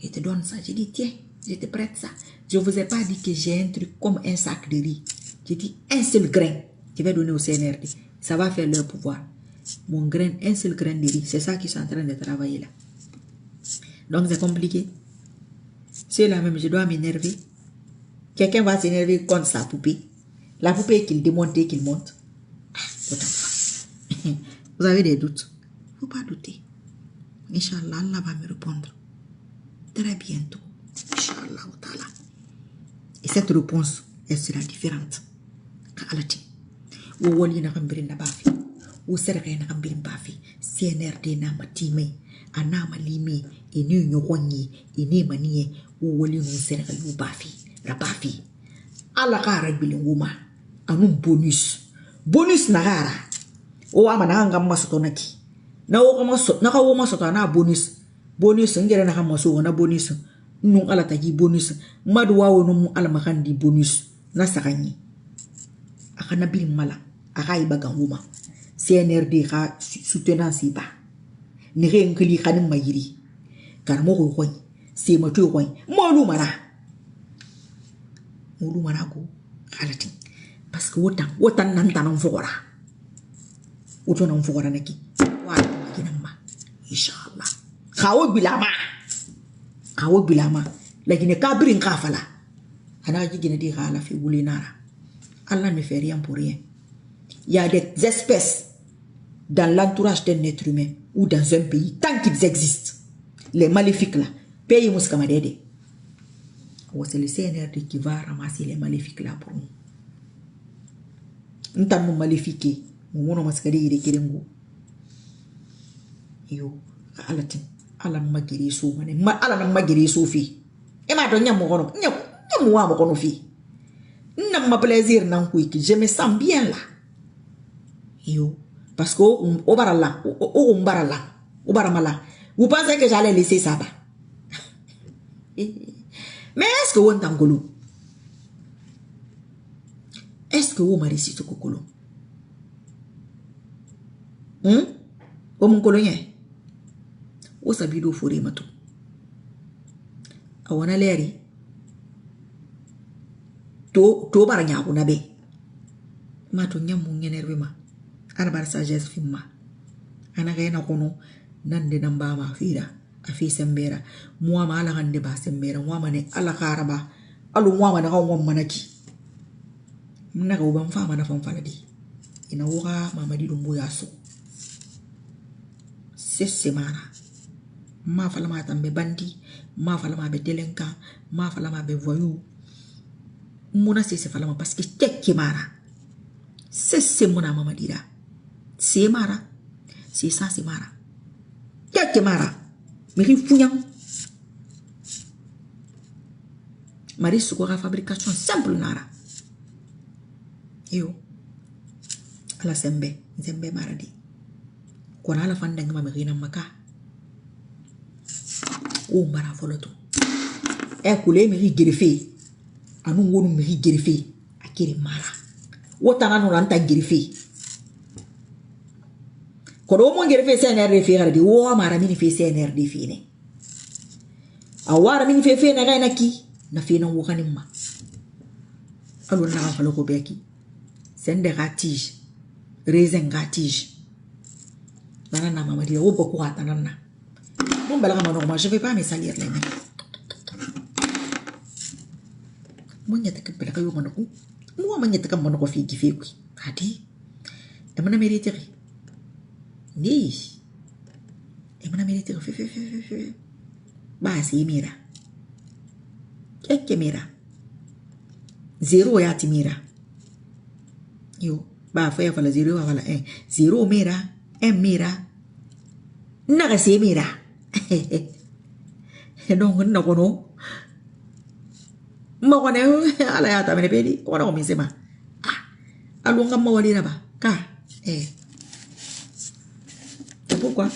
je te donne ça. Je dis, tiens, je te prête ça. Je ne vous ai pas dit que j'ai un truc comme un sac de riz. J'ai dit, un seul grain. Je vais donner au CNRD. Ça va faire leur pouvoir. Mon grain, un seul grain de riz. C'est ça qu'ils sont en train de travailler là. Donc, c'est compliqué. C'est là même, je dois m'énerver. Quelqu'un va s'énerver contre sa poupée. La poupée qu'il démonte et qu'il monte. Vous avez des doutes? Il ne faut pas douter. Inch'Allah, Allah va me répondre. Très bientôt. Inch'Allah. Et cette réponse, elle sera différente. CNRD na matime, anama lime, enu nyogwanyi, ene maniye, woli no serga lubafi, rabafi. Ala kara bilinguma, anum bonus. Bonus nagara. O ama nanga masotonaki. Na o maso, naka o masoto na bonus. Bonus ngere na maso na bonus. Nung ala tagi bonus. Madu wawo num ala makandi bonus. Na sakanyi. Akana biling mala. Aka ibagang uma. CNRD ka soutenance ba. Nire nkeli kanim mayiri. Karmo ko koy. Se matu koy. Molu mana go kalatin. Parce que wotan nan tanon fora. Wotan nan fora naki. Wa kinamma. Inshallah. Kawo bilama. Lakini kabrin kafala. Ana jigine di khala fi wulinara. Allah ne fait rien pour rien. Il y a des espèces dans l'entourage d'un être humain ou dans un pays, tant qu'ils existent. Les maléfiques là, pays mouskamadede. C'est le CNRD qui va ramasser les maléfiques là pour nous. Nous sommes maléfiques. Nous sommes maléfiques. Yo, ala magiri so mane, ala magiri so fi. E ma donya mo kono, nyamu wa mo kono fi. N'a ma plaisir nan kuiki, je me sens bien là. Yo, parce que au barala, au baramala. Vous pensez que j'allais laisser ça bas? Mais est-ce que vous êtes en Golo? Est-ce que vous m'avez dit ce que vous Vous m'en connaissez? Vous savez d'où vous êtes? A wana leri to baranya ko na be ma to nyam mun enerve ma arbar sagesse fimma ana ga yana kono nan de nan ba ma fira a fi sembera moi ma ala hande ba sembera moi ma ne ala karaba Alu mwa mana ka manaki. Mna ka ubam fa mana fam faladi. Ina wora mamadi lumbu yaso. Semana. Ma fala ma tambe bandi, ma fala ma be delinquant, ma fala ma be voyou. Mona se fala ma parce que tek mara. C'est mona mama dira. C'est mara. C'est ça c'est mara. Tek mara. Miri funyang. Mari sukora fabrication simple nara. Yo. Ala zembe maradi. Kona ala fandang ma miri maka. O mara foloto. E kule miri gerefe. Anu wonu miri gerefe. Akiri mara. Wotana no lanta gerefe. Kodo mo gerefe CNRD fe gardi wo mara mini fe CNRD fine. Awara mini fe na gaina ki na fe na wokani ma. Alo na falo ko beki. Sende ratije. Raisin ratije. Nana na mama di o boko atana na. Bon, ben là, normal, je ne vais pas me salir les mains. Moi, je ne sais pas si je vais moi, je ne sais pas si je vais Adi, je ne mérite rien. Ni, je ne mérite rien. Bah, c'est mira. Qu'est-ce que mira? Zéro ya ti mira. Yo, bah, faut y avoir zéro, voilà un. Zéro mira, un mira. Naga c'est mira. Non, non, non. Ma wane ala ya ta mene pedi wana omisema. Alunga ma wali là-bas. Car c'est pourquoi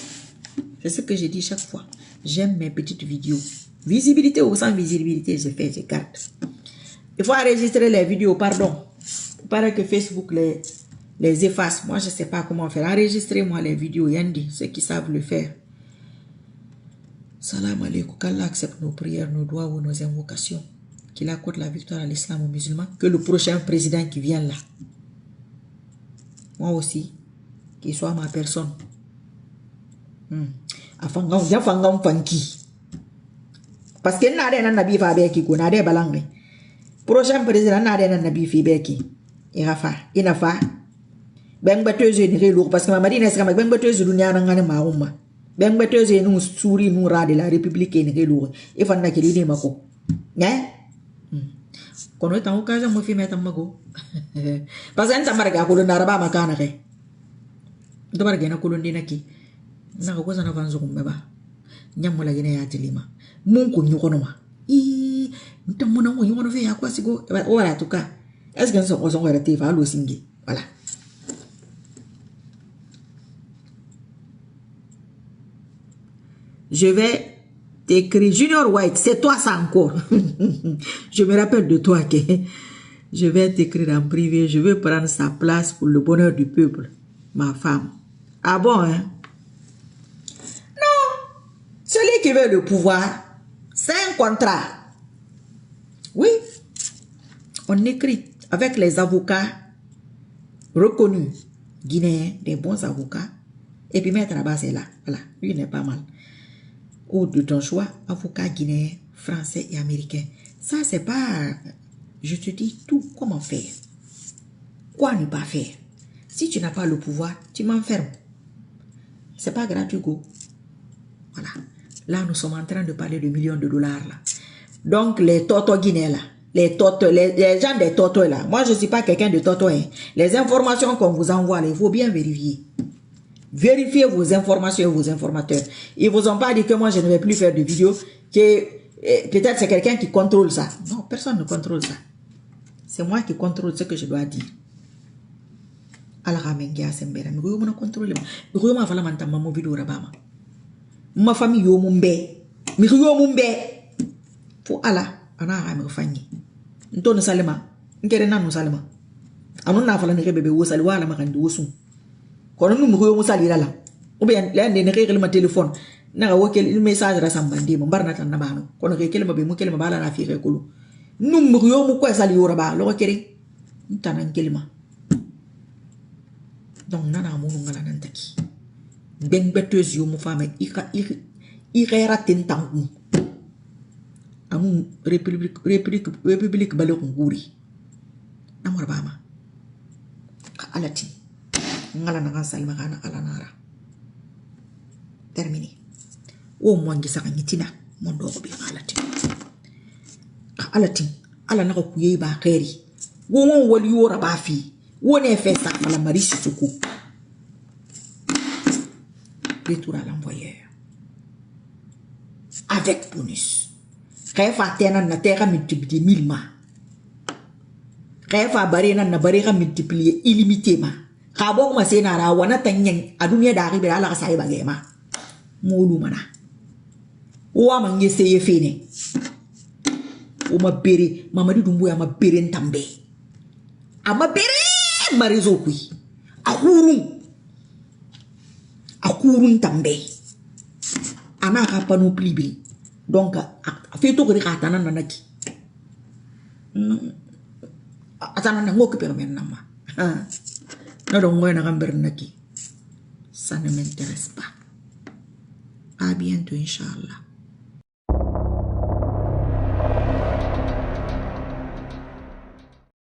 c'est ce que je dis chaque fois. J'aime mes petites vidéos. Visibilité ou sans visibilité, je fais, je garde. Il faut enregistrer les vidéos, pardon. Il paraît que Facebook les efface. Moi, je ne sais pas comment faire. Enregistrez-moi les vidéos, Yandi, ceux qui savent le faire. Salam alaikum, qu'Allah accepte nos prières, nos doigts ou nos invocations. Qu'il accorde la victoire à l'islam aux musulmans. Que le prochain président qui vient là, moi aussi, qu'il soit ma personne. Afangam fanki. Parce que n'a rien nabi fa beki ko n'a rien balangue. Prochain président n'a rien nabi fi beki. Inafa. Ben bateuse ni relo parce que ma madine est ben bateuse dunya na ngane ma umma. Ben bateuse nous souri nous ra de la république ni relo. E fanna ke ni mako. Né? Kono est en occasion mo fi meta mago. Parce que ntamarga ko na raba makana ke. Ntamarga na ko ndina ki. Na ko za na vanzo kumbeba. Nyamola gene ya tilima. Mungu nyukonoma. Ntamona ngo nyukono fe yakwa sigo. Wala tuka. Est-ce que nous sommes relatifs à l'osingi? Voilà. Je vais t'écrire. Junior White, c'est toi ça encore. Je me rappelle de toi que je vais t'écrire en privé. Je vais prendre sa place pour le bonheur du peuple. Ma femme. Ah bon, hein? Non. Celui qui veut le pouvoir, c'est un contrat. Oui. On écrit avec les avocats reconnus guinéens, des bons avocats. Et puis mettre là-bas, c'est là. Voilà. Lui, il n'est pas mal. Ou de ton choix, avocat guinéen, français et américain. Ça, c'est pas... Je te dis tout, comment faire. Quoi ne pas faire. Si tu n'as pas le pouvoir, tu m'enfermes. C'est pas gratuit, go. Voilà. Là, nous sommes en train de parler de millions de dollars, là. Donc, les totos guinéens, là. Les gens des totos, là. Moi, je ne suis pas quelqu'un de toto, hein. Les informations qu'on vous envoie, là, il faut bien vérifier. Vérifiez vos informations et vos informateurs. Ils vous ont pas dit que moi, je ne vais plus faire de vidéos, que peut-être c'est quelqu'un qui contrôle ça. Non, personne ne contrôle ça. C'est moi qui contrôle ce que je dois dire. Ma famille yo mumbe. Mi yo mumbe. Pour Allah, ana me fanyi. Ntono salema. Nkere nanu salema. Anu na fala ni bébé wo sali wala makandi wo sun. Kono nu mu yo sali la. Ou bien la ne régler ma téléphone. Na wokel message ra sambandi mo barna tan na bano. Kono ke ma be mu kelma bala na fi rekulu. Nu mu yo mu ko sali yo raba lo kere. Ntana kelma. Donc nana mo ngala nan taki. Ben beteuse yo mu femme ira tentangu. amu république bale nguri namor bama ka alati ngala na salma kana ala nara terminé o mo ngi saka ngitina mo do ko bi alati ka alati ala na ko kuye ba khairi wo won wali yora ba fi woni fe sa mala mari suku retour à l'envoyeur avec bonus khafa tena na tera multiplier 1000 ma khafa barena na bareka multiplier illimité ma khabo ma sena ra wana tanyen adunya da ribe ala ka sai bagema molu mana wa mangye seye fene o ma bere mamadi dumbu ya ma bere ntambe ama bere marizo kui akurun tambe ana ka panoplie bi donc a fait to ko ka tanan nanaki atana na ngoki pero men nama na do ngoy na gamber naki ça ne m'intéresse pas à bientôt inchallah.